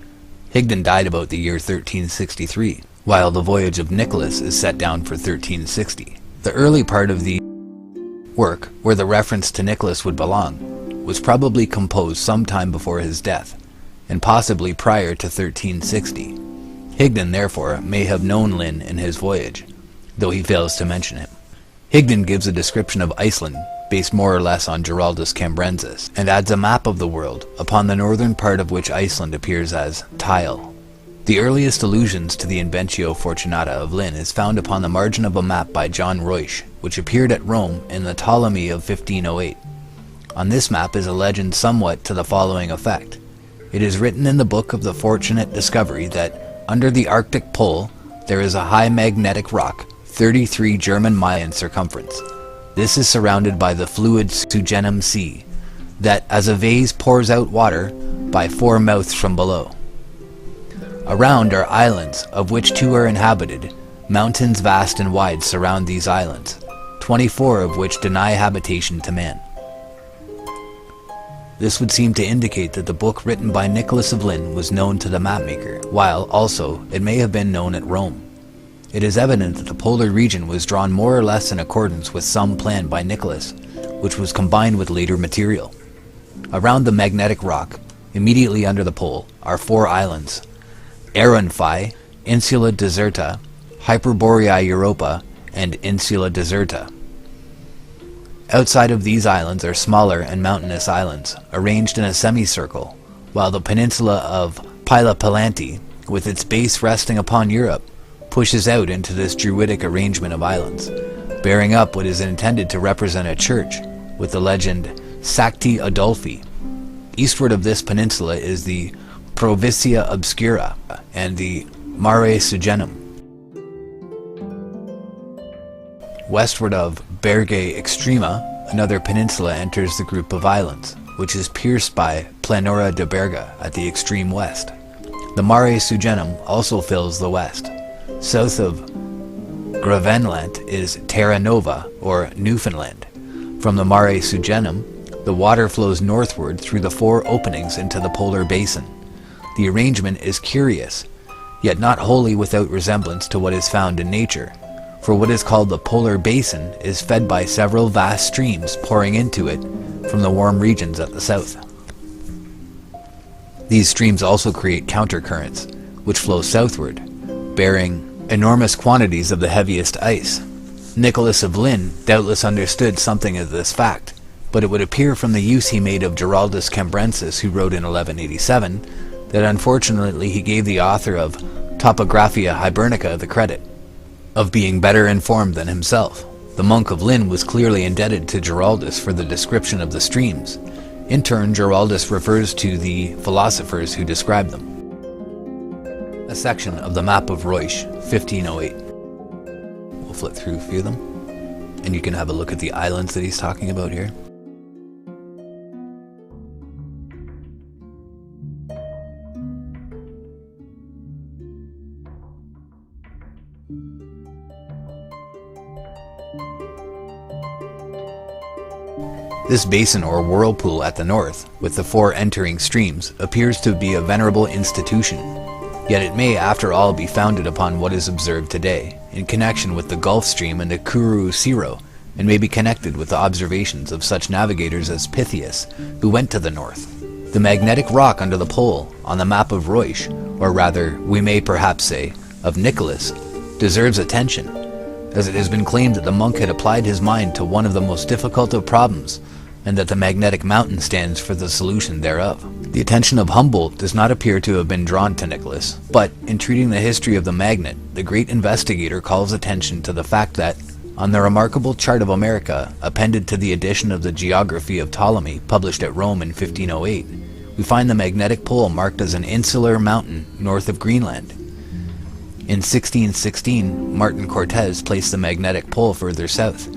Higden died about the year 1363, while the voyage of Nicholas is set down for 1360. The early part of the work, where the reference to Nicholas would belong, was probably composed some time before his death, and possibly prior to 1360. Higden, therefore, may have known Lynn in his voyage, though he fails to mention him. Higden gives a description of Iceland, based more or less on Giraldus Cambrensis, and adds a map of the world, upon the northern part of which Iceland appears as tile. The earliest allusions to the Inventio Fortunatae of Lynn is found upon the margin of a map by John Ruysch, which appeared at Rome in the Ptolemy of 1508. On this map is a legend somewhat to the following effect. It is written in the book of the fortunate discovery that, under the Arctic Pole, there is a high magnetic rock, 33 German miles in circumference. This is surrounded by the fluid Sugenum Sea, that as a vase pours out water by 4 mouths from below. Around are islands, of which 2 are inhabited. Mountains vast and wide surround these islands, 24 of which deny habitation to man. This would seem to indicate that the book written by Nicholas of Lynn was known to the mapmaker, while, also, it may have been known at Rome. It is evident that the polar region was drawn more or less in accordance with some plan by Nicholas, which was combined with later material. Around the magnetic rock, immediately under the pole, are 4 islands: Aeronfi, Insula Deserta, Hyperboreae Europa, and Insula Deserta. Outside of these islands are smaller and mountainous islands, arranged in a semicircle, while the peninsula of Pylopalanti, with its base resting upon Europe, pushes out into this druidic arrangement of islands, bearing up what is intended to represent a church, with the legend Sancti Adolphi. Eastward of this peninsula is the Provincia Obscura and the Mare Sugenum. Westward of Berge Extrema, another peninsula enters the group of islands, which is pierced by Planura de Berga at the extreme west. The Mare Sugenum also fills the west. South of Gravenland is Terra Nova, or Newfoundland. From the Mare Sugenum, the water flows northward through the 4 openings into the polar basin. The arrangement is curious, yet not wholly without resemblance to what is found in nature, for what is called the polar basin is fed by several vast streams pouring into it from the warm regions at the south. These streams also create countercurrents, which flow southward, bearing enormous quantities of the heaviest ice. Nicholas of Lynn doubtless understood something of this fact, but it would appear from the use he made of Giraldus Cambrensis, who wrote in 1187, that unfortunately he gave the author of Topographia Hibernica the credit of being better informed than himself. The monk of Lynn was clearly indebted to Giraldus for the description of the streams. In turn, Giraldus refers to the philosophers who described them. A section of the Map of Reusch, 1508. We'll flip through a few of them, and you can have a look at the islands that he's talking about here. This basin or whirlpool at the north, with the 4 entering streams, appears to be a venerable institution. Yet it may, after all, be founded upon what is observed today, in connection with the Gulf Stream and the Kuru Siro, and may be connected with the observations of such navigators as Pytheas, who went to the north. The magnetic rock under the pole, on the map of Reusch, or rather, we may perhaps say, of Nicholas, deserves attention, as it has been claimed that the monk had applied his mind to one of the most difficult of problems, and that the magnetic mountain stands for the solution thereof. The attention of Humboldt does not appear to have been drawn to Nicholas, but in treating the history of the magnet, the great investigator calls attention to the fact that, on the remarkable chart of America appended to the edition of the Geography of Ptolemy published at Rome in 1508, we find the magnetic pole marked as an insular mountain north of Greenland. In 1616, Martin Cortez placed the magnetic pole further south,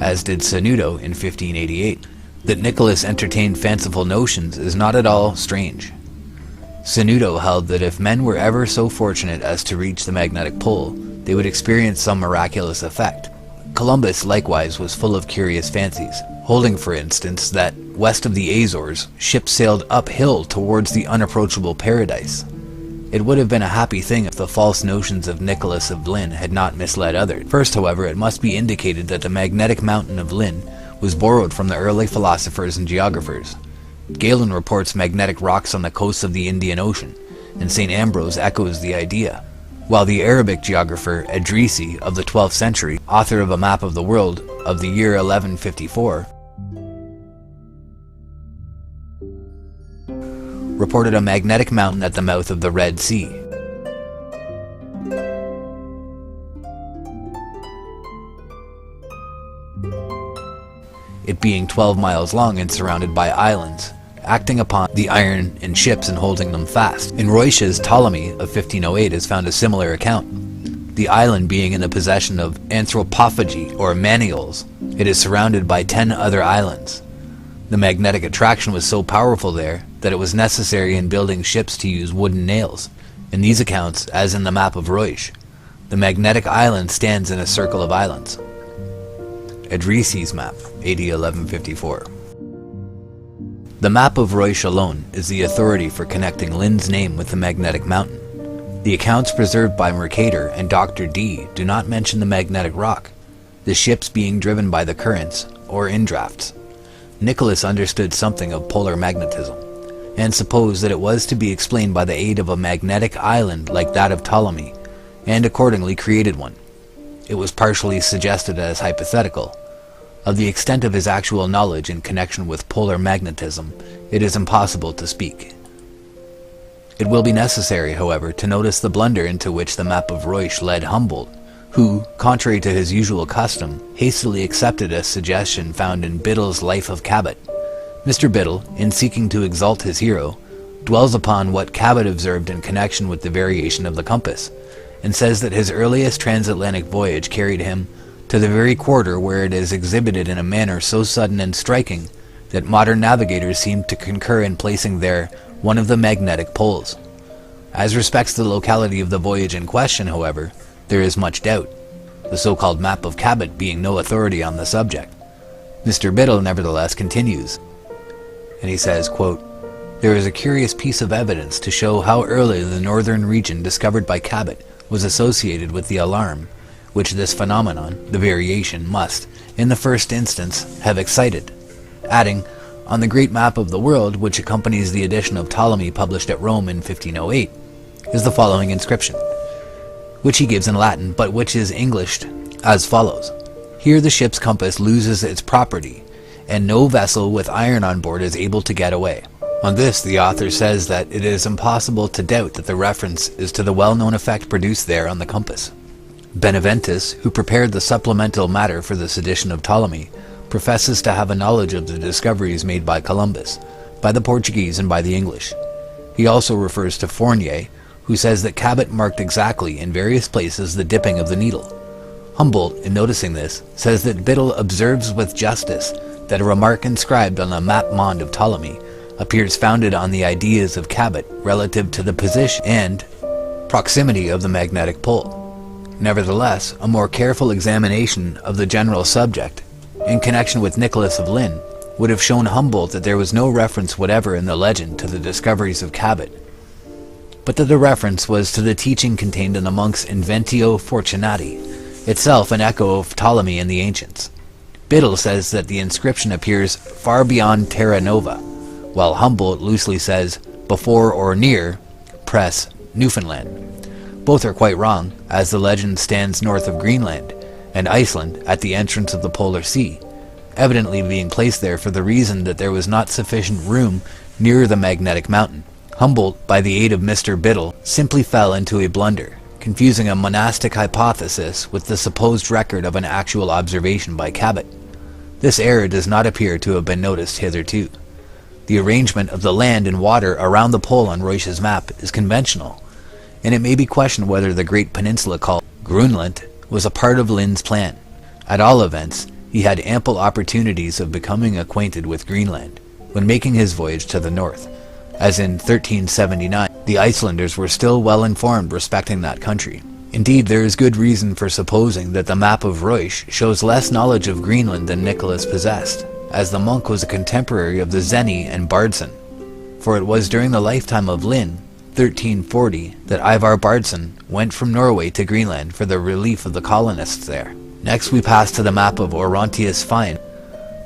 as did Sanudo in 1588. That Nicholas entertained fanciful notions is not at all strange. Sanudo held that if men were ever so fortunate as to reach the magnetic pole, they would experience some miraculous effect. Columbus likewise was full of curious fancies, holding for instance that, west of the Azores, ships sailed uphill towards the unapproachable paradise. It would have been a happy thing if the false notions of Nicholas of Lynn had not misled others. First, however, it must be indicated that the magnetic mountain of Lynn was borrowed from the early philosophers and geographers. Galen reports magnetic rocks on the coasts of the Indian Ocean, and St. Ambrose echoes the idea, while the Arabic geographer Edrisi of the 12th century, author of a map of the world of the year 1154, reported a magnetic mountain at the mouth of the Red Sea. It being 12 miles long and surrounded by islands, acting upon the iron in ships and holding them fast. In Reusch's Ptolemy of 1508 is found a similar account. The island being in the possession of anthropophagi or manioles, it is surrounded by 10 other islands. The magnetic attraction was so powerful there that it was necessary in building ships to use wooden nails. In these accounts, as in the map of Reusch, the magnetic island stands in a circle of islands. Edrisi's map, AD 1154. The map of Reusch alone is the authority for connecting Lynn's name with the magnetic mountain. The accounts preserved by Mercator and Dr. D do not mention the magnetic rock, the ships being driven by the currents, or in drafts. Nicholas understood something of polar magnetism, and supposed that it was to be explained by the aid of a magnetic island like that of Ptolemy, and accordingly created one. It was partially suggested as hypothetical. Of the extent of his actual knowledge in connection with polar magnetism, it is impossible to speak. It will be necessary, however, to notice the blunder into which the map of Reusch led Humboldt, who, contrary to his usual custom, hastily accepted a suggestion found in Biddle's Life of Cabot. Mr. Biddle, in seeking to exalt his hero, dwells upon what Cabot observed in connection with the variation of the compass, and says that his earliest transatlantic voyage carried him to the very quarter where it is exhibited in a manner so sudden and striking that modern navigators seem to concur in placing there one of the magnetic poles. As respects the locality of the voyage in question, however, there is much doubt, the so-called map of Cabot being no authority on the subject. Mr. Biddle nevertheless continues, and he says, quote, "There is a curious piece of evidence to show how early the northern region discovered by Cabot was associated with the alarm, which this phenomenon, the variation, must, in the first instance, have excited," adding, "On the great map of the world, which accompanies the edition of Ptolemy published at Rome in 1508, is the following inscription, which he gives in Latin, but which is Englished as follows: Here the ship's compass loses its property, and no vessel with iron on board is able to get away." On this, the author says that it is impossible to doubt that the reference is to the well-known effect produced there on the compass. Beneventus, who prepared the supplemental matter for this edition of Ptolemy, professes to have a knowledge of the discoveries made by Columbus, by the Portuguese and by the English. He also refers to Fournier, who says that Cabot marked exactly in various places the dipping of the needle. Humboldt, in noticing this, says that Biddle observes with justice that a remark inscribed on the map monde of Ptolemy appears founded on the ideas of Cabot relative to the position and proximity of the magnetic pole. Nevertheless, a more careful examination of the general subject, in connection with Nicholas of Lynn, would have shown Humboldt that there was no reference whatever in the legend to the discoveries of Cabot, but that the reference was to the teaching contained in the monk's Inventio Fortunatae, itself an echo of Ptolemy and the ancients. Biddle says that the inscription appears far beyond Terra Nova, while Humboldt loosely says, before or near, Press, Newfoundland. Both are quite wrong, as the legend stands north of Greenland, and Iceland at the entrance of the Polar Sea, evidently being placed there for the reason that there was not sufficient room near the magnetic mountain. Humboldt, by the aid of Mr. Biddle, simply fell into a blunder, confusing a monastic hypothesis with the supposed record of an actual observation by Cabot. This error does not appear to have been noticed hitherto. The arrangement of the land and water around the pole on Ruysch's map is conventional, and it may be questioned whether the great peninsula called Grunland was a part of Lynn's plan. At all events, he had ample opportunities of becoming acquainted with Greenland when making his voyage to the north, as in 1379 the Icelanders were still well informed respecting that country. Indeed, there is good reason for supposing that the map of Ruysch shows less knowledge of Greenland than Nicholas possessed, as the monk was a contemporary of the Zeni and Bardson, for it was during the lifetime of Lynn, 1340, that Ivar Bardson went from Norway to Greenland for the relief of the colonists there. Next we pass to the map of Orontius Fine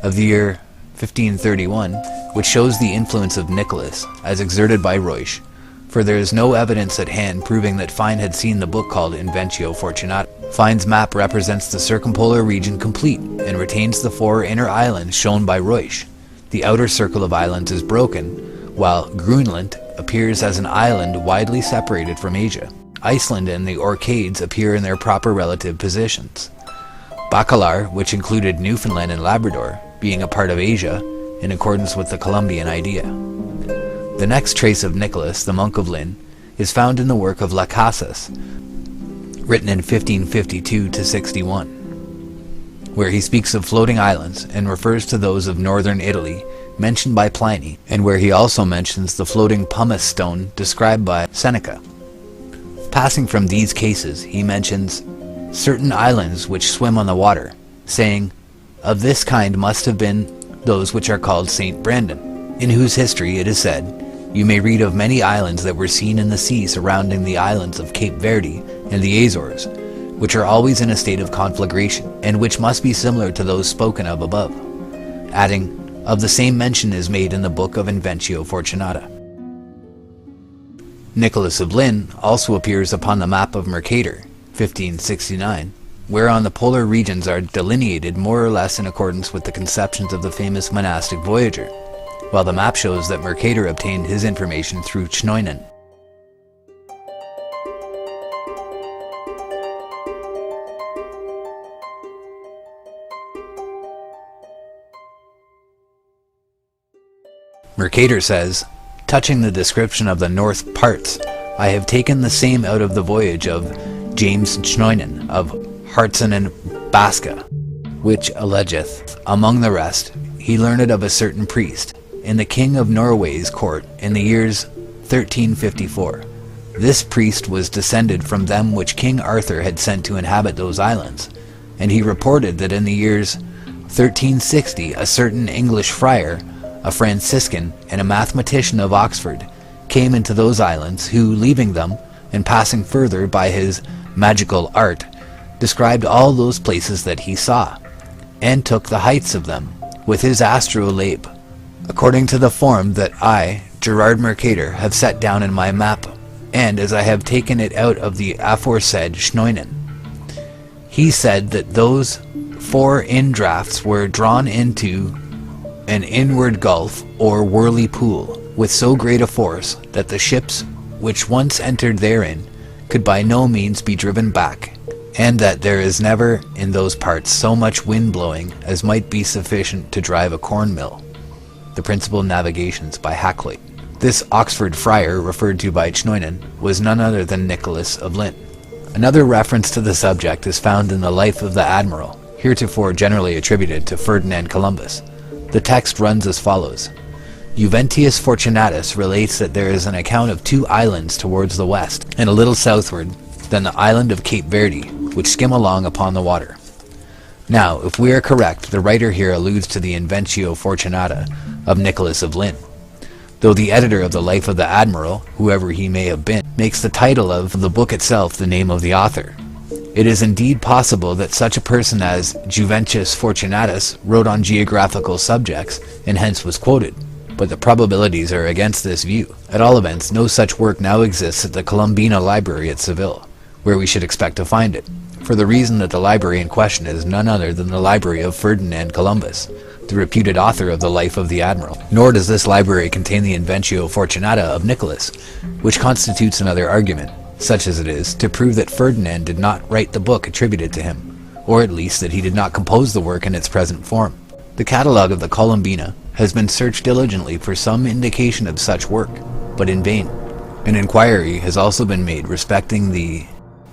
of the year 1531, which shows the influence of Nicholas as exerted by Ruysch, for there is no evidence at hand proving that Fine had seen the book called Inventio Fortunatae. Fine's map represents the circumpolar region complete and retains the 4 inner islands shown by Ruysch. The outer circle of islands is broken, while Greenland appears as an island widely separated from Asia. Iceland and the Orcades appear in their proper relative positions. Bacalar, which included Newfoundland and Labrador, being a part of Asia, in accordance with the Columbian idea. The next trace of Nicholas, the monk of Lynn, is found in the work of Las Casas, written in 1552-61, where he speaks of floating islands and refers to those of northern Italy mentioned by Pliny, and where he also mentions the floating pumice stone described by Seneca. Passing from these cases, he mentions certain islands which swim on the water, saying, "Of this kind must have been those which are called St. Brandon, in whose history it is said, you may read of many islands that were seen in the sea surrounding the islands of Cape Verde and the Azores, which are always in a state of conflagration, and which must be similar to those spoken of above," adding, "Of the same mention is made in the book of Inventio Fortunatae." Nicholas of Lynn also appears upon the map of Mercator, 1569, whereon the polar regions are delineated more or less in accordance with the conceptions of the famous monastic voyager, while the map shows that Mercator obtained his information through Chnoinen. Mercator says, "Touching the description of the north parts, I have taken the same out of the voyage of James Chnoinen of Hartson and Basca, which allegeth, among the rest, he learned of a certain priest in the King of Norway's court in the years 1354. This priest was descended from them which King Arthur had sent to inhabit those islands, and he reported that in the years 1360 a certain English friar, a Franciscan, and a mathematician of Oxford came into those islands, who, leaving them, and passing further by his magical art, described all those places that he saw, and took the heights of them, with his astrolabe, according to the form that I, Gerard Mercator, have set down in my map, and as I have taken it out of the aforesaid Schneunen. He said that those 4 indrafts were drawn into an inward gulf or whirly pool, with so great a force that the ships which once entered therein could by no means be driven back, and that there is never in those parts so much wind blowing as might be sufficient to drive a corn mill. The Principal Navigations by Hakluyt. This Oxford friar, referred to by Schneunen, was none other than Nicholas of Lynn. Another reference to the subject is found in the Life of the Admiral, heretofore generally attributed to Ferdinand Columbus. The text runs as follows. Inventius Fortunatus relates that there is an account of 2 islands towards the west, and a little southward, than the island of Cape Verde, which skim along upon the water. Now, if we are correct, the writer here alludes to the Inventio Fortunatae of Nicholas of Lynn, though the editor of the Life of the Admiral, whoever he may have been, makes the title of the book itself the name of the author. It is indeed possible that such a person as Juventius Fortunatus wrote on geographical subjects, and hence was quoted, but the probabilities are against this view. At all events, no such work now exists at the Columbina Library at Seville, where we should expect to find it, for the reason that the library in question is none other than the library of Ferdinand Columbus, the reputed author of the Life of the Admiral. Nor does this library contain the Inventio Fortunata of Nicholas, which constitutes another argument, such as it is, to prove that Ferdinand did not write the book attributed to him, or at least that he did not compose the work in its present form. The catalogue of the Columbina has been searched diligently for some indication of such work, but in vain. An inquiry has also been made respecting the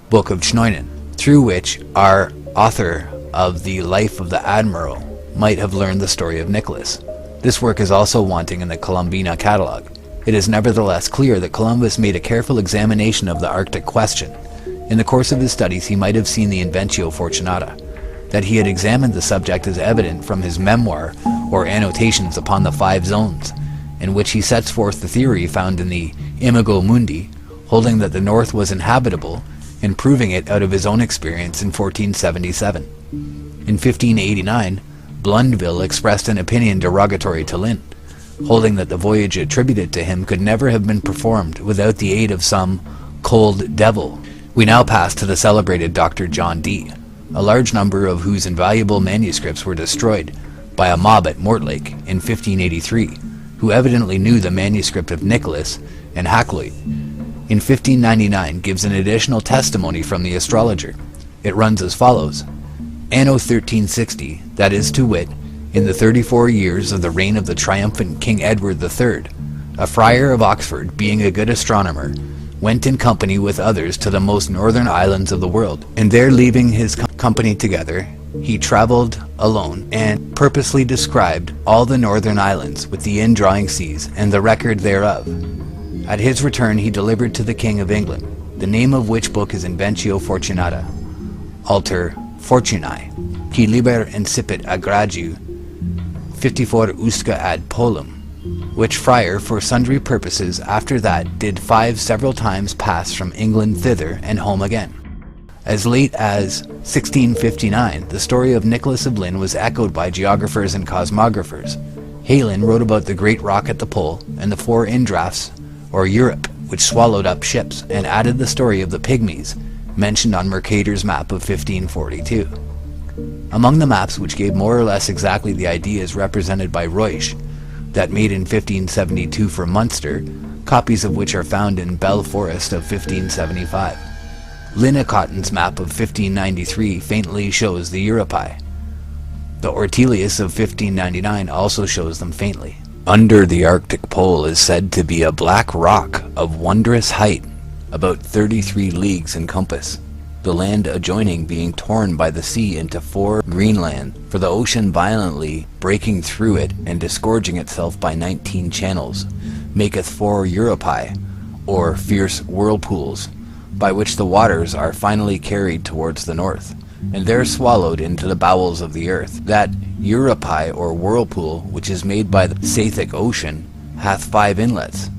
Book of Schneunen, through which our author of the Life of the Admiral might have learned the story of Nicholas. This work is also wanting in the Columbina catalogue. It is nevertheless clear that Columbus made a careful examination of the Arctic question. In the course of his studies he might have seen the Inventio Fortunata. That he had examined the subject is evident from his memoir or annotations upon the 5 zones, in which he sets forth the theory found in the Imago Mundi, holding that the North was inhabitable, and proving it out of his own experience in 1477. In 1589, Blundeville expressed an opinion derogatory to Lynn, holding that the voyage attributed to him could never have been performed without the aid of some cold devil. We now pass to the celebrated Dr. John Dee, a large number of whose invaluable manuscripts were destroyed by a mob at Mortlake in 1583, who evidently knew the manuscript of Nicholas and Hakluyt. In 1599 gives an additional testimony from the astrologer. It runs as follows. Anno 1360, that is to wit, in the 34 years of the reign of the triumphant King Edward III, a friar of Oxford, being a good astronomer, went in company with others to the most northern islands of the world, and there leaving his company together, he travelled alone, and purposely described all the northern islands with the indrawing seas, and the record thereof. At his return he delivered to the King of England, the name of which book is Inventio Fortunata, alter Fortunae, qui liber incipit agradiu 54 usque ad polum, which friar for sundry purposes after that did 5 several times pass from England thither and home again. As late as 1659, the story of Nicholas of Lynn was echoed by geographers and cosmographers. Heylin wrote about the great rock at the pole and the 4 indrafts, or Europe, which swallowed up ships, and added the story of the Pygmies, mentioned on Mercator's map of 1542. Among the maps which gave more or less exactly the ideas represented by Ruysch, that made in 1572 for Munster, copies of which are found in Bell Forest of 1575. Linnecotton's map of 1593 faintly shows the Europae. The Ortelius of 1599 also shows them faintly. Under the Arctic pole is said to be a black rock of wondrous height, about 33 leagues in compass. the land adjoining being torn by the sea into 4 Greenland, for the ocean violently breaking through it and disgorging itself by 19 channels, maketh 4 Europae, or fierce whirlpools, by which the waters are finally carried towards the north, and there swallowed into the bowels of the earth. That Europae, or whirlpool, which is made by the Sathic Ocean, hath 5 inlets,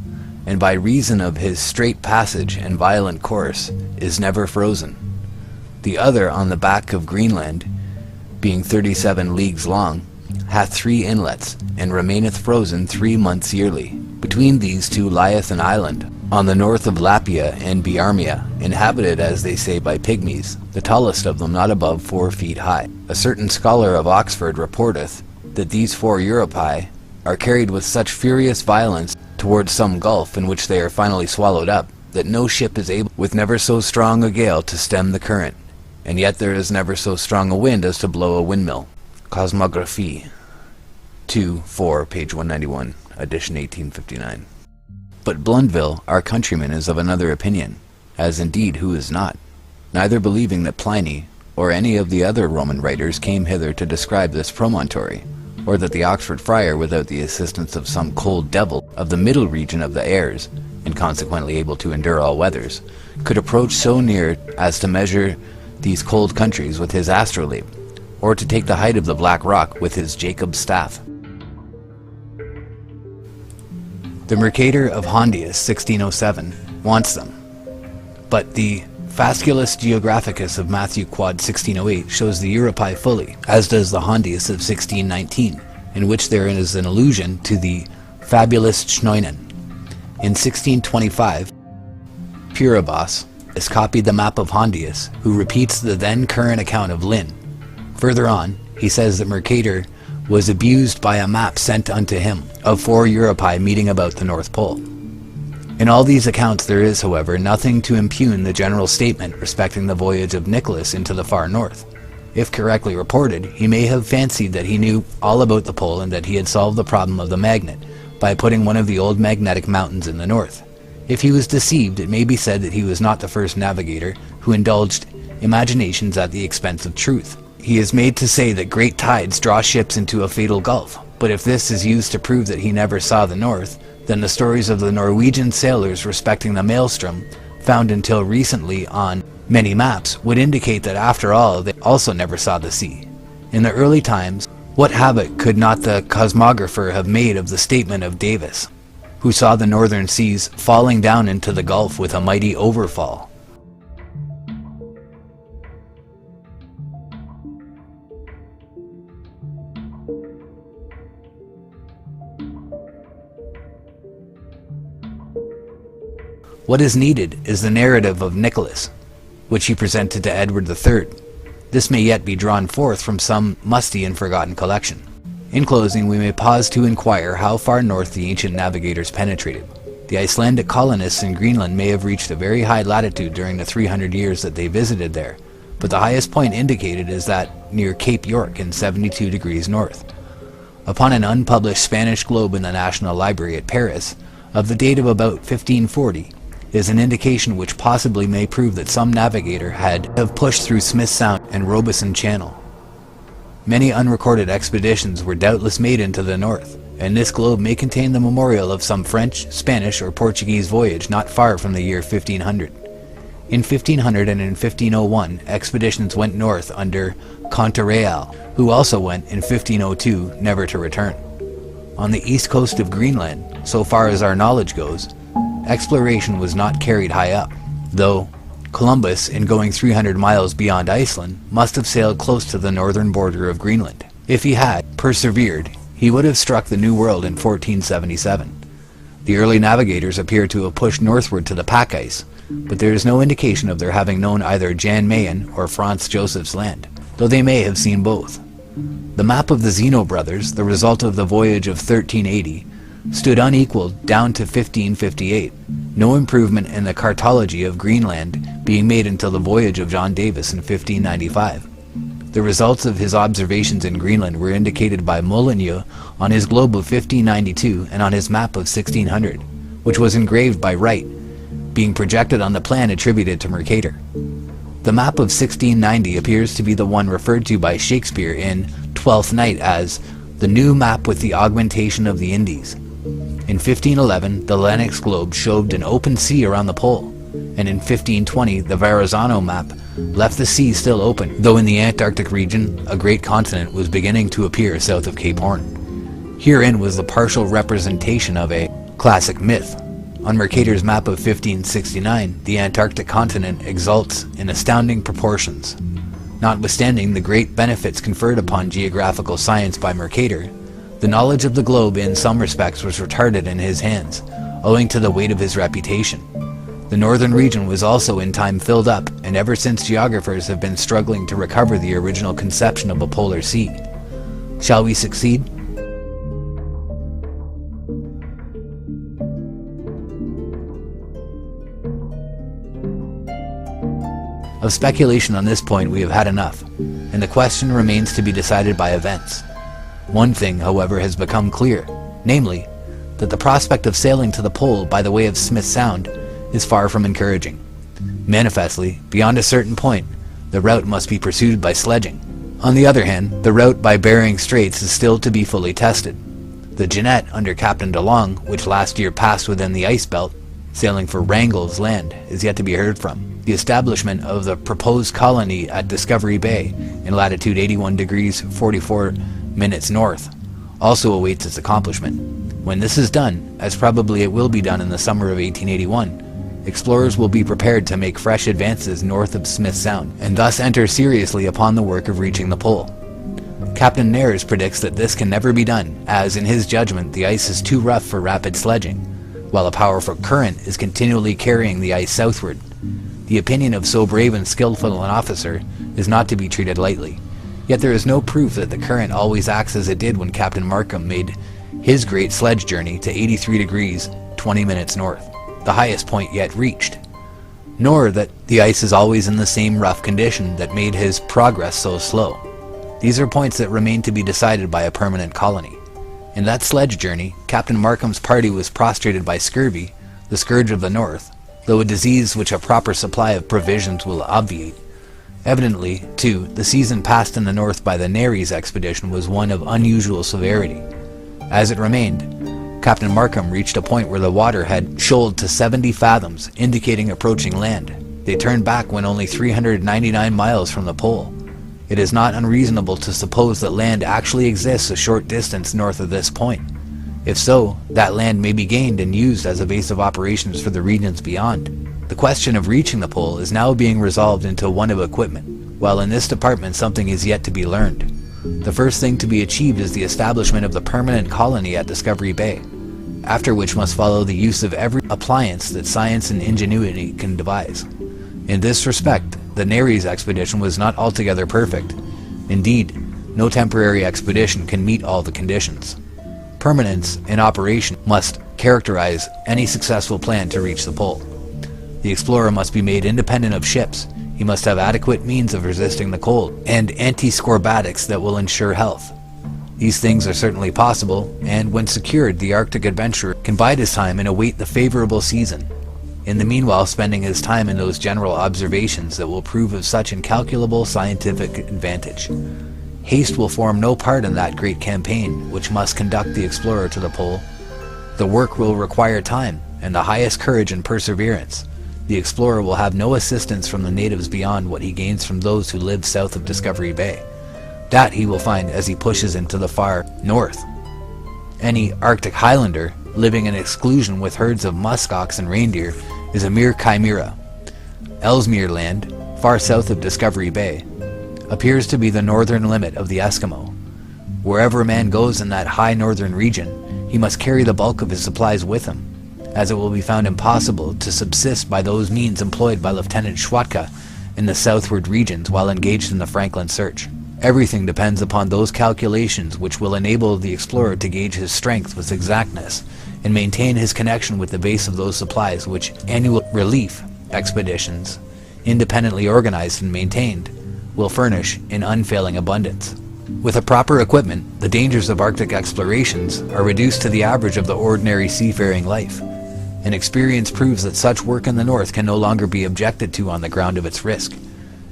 and by reason of his straight passage and violent course is never frozen. The other on the back of Greenland, being 37 leagues long, hath 3 inlets, and remaineth frozen 3 months yearly. Between these two lieth an island, on the north of Lapia and Biarmia, inhabited, as they say, by pygmies, the tallest of them not above 4 feet high. A certain scholar of Oxford reporteth that these 4 Europae are carried with such furious violence towards some gulf in which they are finally swallowed up, that no ship is able, with never so strong a gale, to stem the current, and yet there is never so strong a wind as to blow a windmill. Cosmographie 2-4, page 191, edition 1859. But Blundeville, our countryman, is of another opinion, as indeed who is not, neither believing that Pliny, or any of the other Roman writers, came hither to describe this promontory, or that the Oxford friar, without the assistance of some cold devil of the middle region of the airs, and consequently able to endure all weathers, could approach so near as to measure these cold countries with his astrolabe, or to take the height of the Black Rock with his Jacob's staff. The Mercator of Hondius, 1607, wants them, but the Fasculus Geographicus of Matthew Quad 1608 shows the Europae fully, as does the Hondius of 1619, in which there is an allusion to the Fabulous Chneunen. In 1625, Puribas has copied the map of Hondius, who repeats the then current account of Lynn. Further on, he says that Mercator was abused by a map sent unto him of 4 Europae meeting about the North Pole. In all these accounts there is, however, nothing to impugn the general statement respecting the voyage of Nicholas into the far north. If correctly reported, he may have fancied that he knew all about the pole and that he had solved the problem of the magnet by putting one of the old magnetic mountains in the north. If he was deceived, it may be said that he was not the first navigator who indulged imaginations at the expense of truth. He is made to say that great tides draw ships into a fatal gulf, but if this is used to prove that he never saw the north, then the stories of the Norwegian sailors respecting the maelstrom, found until recently on many maps, would indicate that after all they also never saw the sea. In the early times, what havoc could not the cosmographer have made of the statement of Davis, who saw the northern seas falling down into the gulf with a mighty overfall? What is needed is the narrative of Nicholas, which he presented to Edward III. This may yet be drawn forth from some musty and forgotten collection. In closing, we may pause to inquire how far north the ancient navigators penetrated. The Icelandic colonists in Greenland may have reached a very high latitude during the 300 years that they visited there, but the highest point indicated is that near Cape York in 72 degrees north. Upon an unpublished Spanish globe in the National Library at Paris, of the date of about 1540, is an indication which possibly may prove that some navigator had have pushed through Smith Sound and Robeson Channel. Many unrecorded expeditions were doubtless made into the north, and this globe may contain the memorial of some French, Spanish, or Portuguese voyage not far from the year 1500. In 1500 and in 1501, expeditions went north under Contarreal, who also went in 1502, never to return. On the east coast of Greenland, so far as our knowledge goes, exploration was not carried high up, though Columbus, in going 300 miles beyond Iceland, must have sailed close to the northern border of Greenland. If he had persevered, he would have struck the New World in 1477. The early navigators appear to have pushed northward to the pack ice, but there is no indication of their having known either Jan Mayen or Franz Joseph's land, though they may have seen both. The map of the Zeno brothers, the result of the voyage of 1380, stood unequaled down to 1558, no improvement in the cartology of Greenland being made until the voyage of John Davis in 1595. The results of his observations in Greenland were indicated by Molyneux on his globe of 1592 and on his map of 1600, which was engraved by Wright, being projected on the plan attributed to Mercator. The map of 1690 appears to be the one referred to by Shakespeare in Twelfth Night as the new map with the augmentation of the Indies. In 1511, the Lennox globe showed an open sea around the pole, and in 1520, the Verrazano map left the sea still open, though in the Antarctic region, a great continent was beginning to appear south of Cape Horn. Herein was the partial representation of a classic myth. On Mercator's map of 1569, the Antarctic continent exalts in astounding proportions. Notwithstanding the great benefits conferred upon geographical science by Mercator, the knowledge of the globe in some respects was retarded in his hands, owing to the weight of his reputation. The northern region was also in time filled up, and ever since geographers have been struggling to recover the original conception of a polar sea. Shall we succeed? Of speculation on this point we have had enough, and the question remains to be decided by events. One thing, however, has become clear, namely, that the prospect of sailing to the pole by the way of Smith Sound is far from encouraging. Manifestly, beyond a certain point, the route must be pursued by sledging. On the other hand, the route by Bering Straits is still to be fully tested. The Jeannette, under Captain DeLong, which last year passed within the ice belt, sailing for Wrangell's Land, is yet to be heard from. The establishment of the proposed colony at Discovery Bay, in latitude 81 degrees 44 minutes north, also awaits its accomplishment. When this is done, as probably it will be done in the summer of 1881, explorers will be prepared to make fresh advances north of Smith Sound, and thus enter seriously upon the work of reaching the pole. Captain Nares predicts that this can never be done, as in his judgment the ice is too rough for rapid sledging, while a powerful current is continually carrying the ice southward. The opinion of so brave and skillful an officer is not to be treated lightly, yet there is no proof that the current always acts as it did when Captain Markham made his great sledge journey to 83 degrees 20 minutes north, the highest point yet reached, nor that the ice is always in the same rough condition that made his progress so slow. These are points that remain to be decided by a permanent colony. In that sledge journey, Captain Markham's party was prostrated by scurvy, the scourge of the north, though a disease which a proper supply of provisions will obviate. Evidently, too, the season passed in the north by the Nares expedition was one of unusual severity. As it remained, Captain Markham reached a point where the water had shoaled to 70 fathoms, indicating approaching land. They turned back when only 399 miles from the pole. It is not unreasonable to suppose that land actually exists a short distance north of this point. If so, that land may be gained and used as a base of operations for the regions beyond. The question of reaching the pole is now being resolved into one of equipment, while in this department something is yet to be learned. The first thing to be achieved is the establishment of the permanent colony at Discovery Bay, after which must follow the use of every appliance that science and ingenuity can devise. In this respect, the Nares expedition was not altogether perfect. Indeed, no temporary expedition can meet all the conditions. Permanence in operation must characterize any successful plan to reach the pole. The explorer must be made independent of ships. He must have adequate means of resisting the cold and anti-scorbatics that will ensure health. These things are certainly possible, and when secured, the Arctic adventurer can bide his time and await the favorable season, in the meanwhile spending his time in those general observations that will prove of such incalculable scientific advantage. Haste will form no part in that great campaign which must conduct the explorer to the pole. The work will require time and the highest courage and perseverance. The explorer will have no assistance from the natives beyond what he gains from those who live south of Discovery Bay. That he will find as he pushes into the far north. Any Arctic Highlander living in exclusion with herds of muskox and reindeer is a mere chimera. Ellesmere Land, far south of Discovery Bay, appears to be the northern limit of the Eskimo. Wherever a man goes in that high northern region, he must carry the bulk of his supplies with him, as it will be found impossible to subsist by those means employed by Lieutenant Schwatka in the southward regions while engaged in the Franklin search. Everything depends upon those calculations which will enable the explorer to gauge his strength with exactness and maintain his connection with the base of those supplies which annual relief expeditions, independently organized and maintained, will furnish in unfailing abundance. With a proper equipment, the dangers of Arctic explorations are reduced to the average of the ordinary seafaring life, and experience proves that such work in the north can no longer be objected to on the ground of its risk.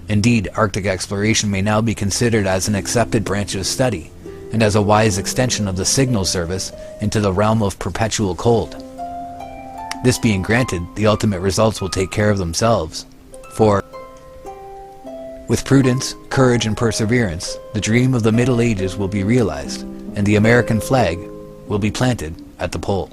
Indeed, Arctic exploration may now be considered as an accepted branch of study, and as a wise extension of the signal service into the realm of perpetual cold. This being granted, the ultimate results will take care of themselves. For, with prudence, courage, and perseverance, the dream of the Middle Ages will be realized, and the American flag will be planted at the pole.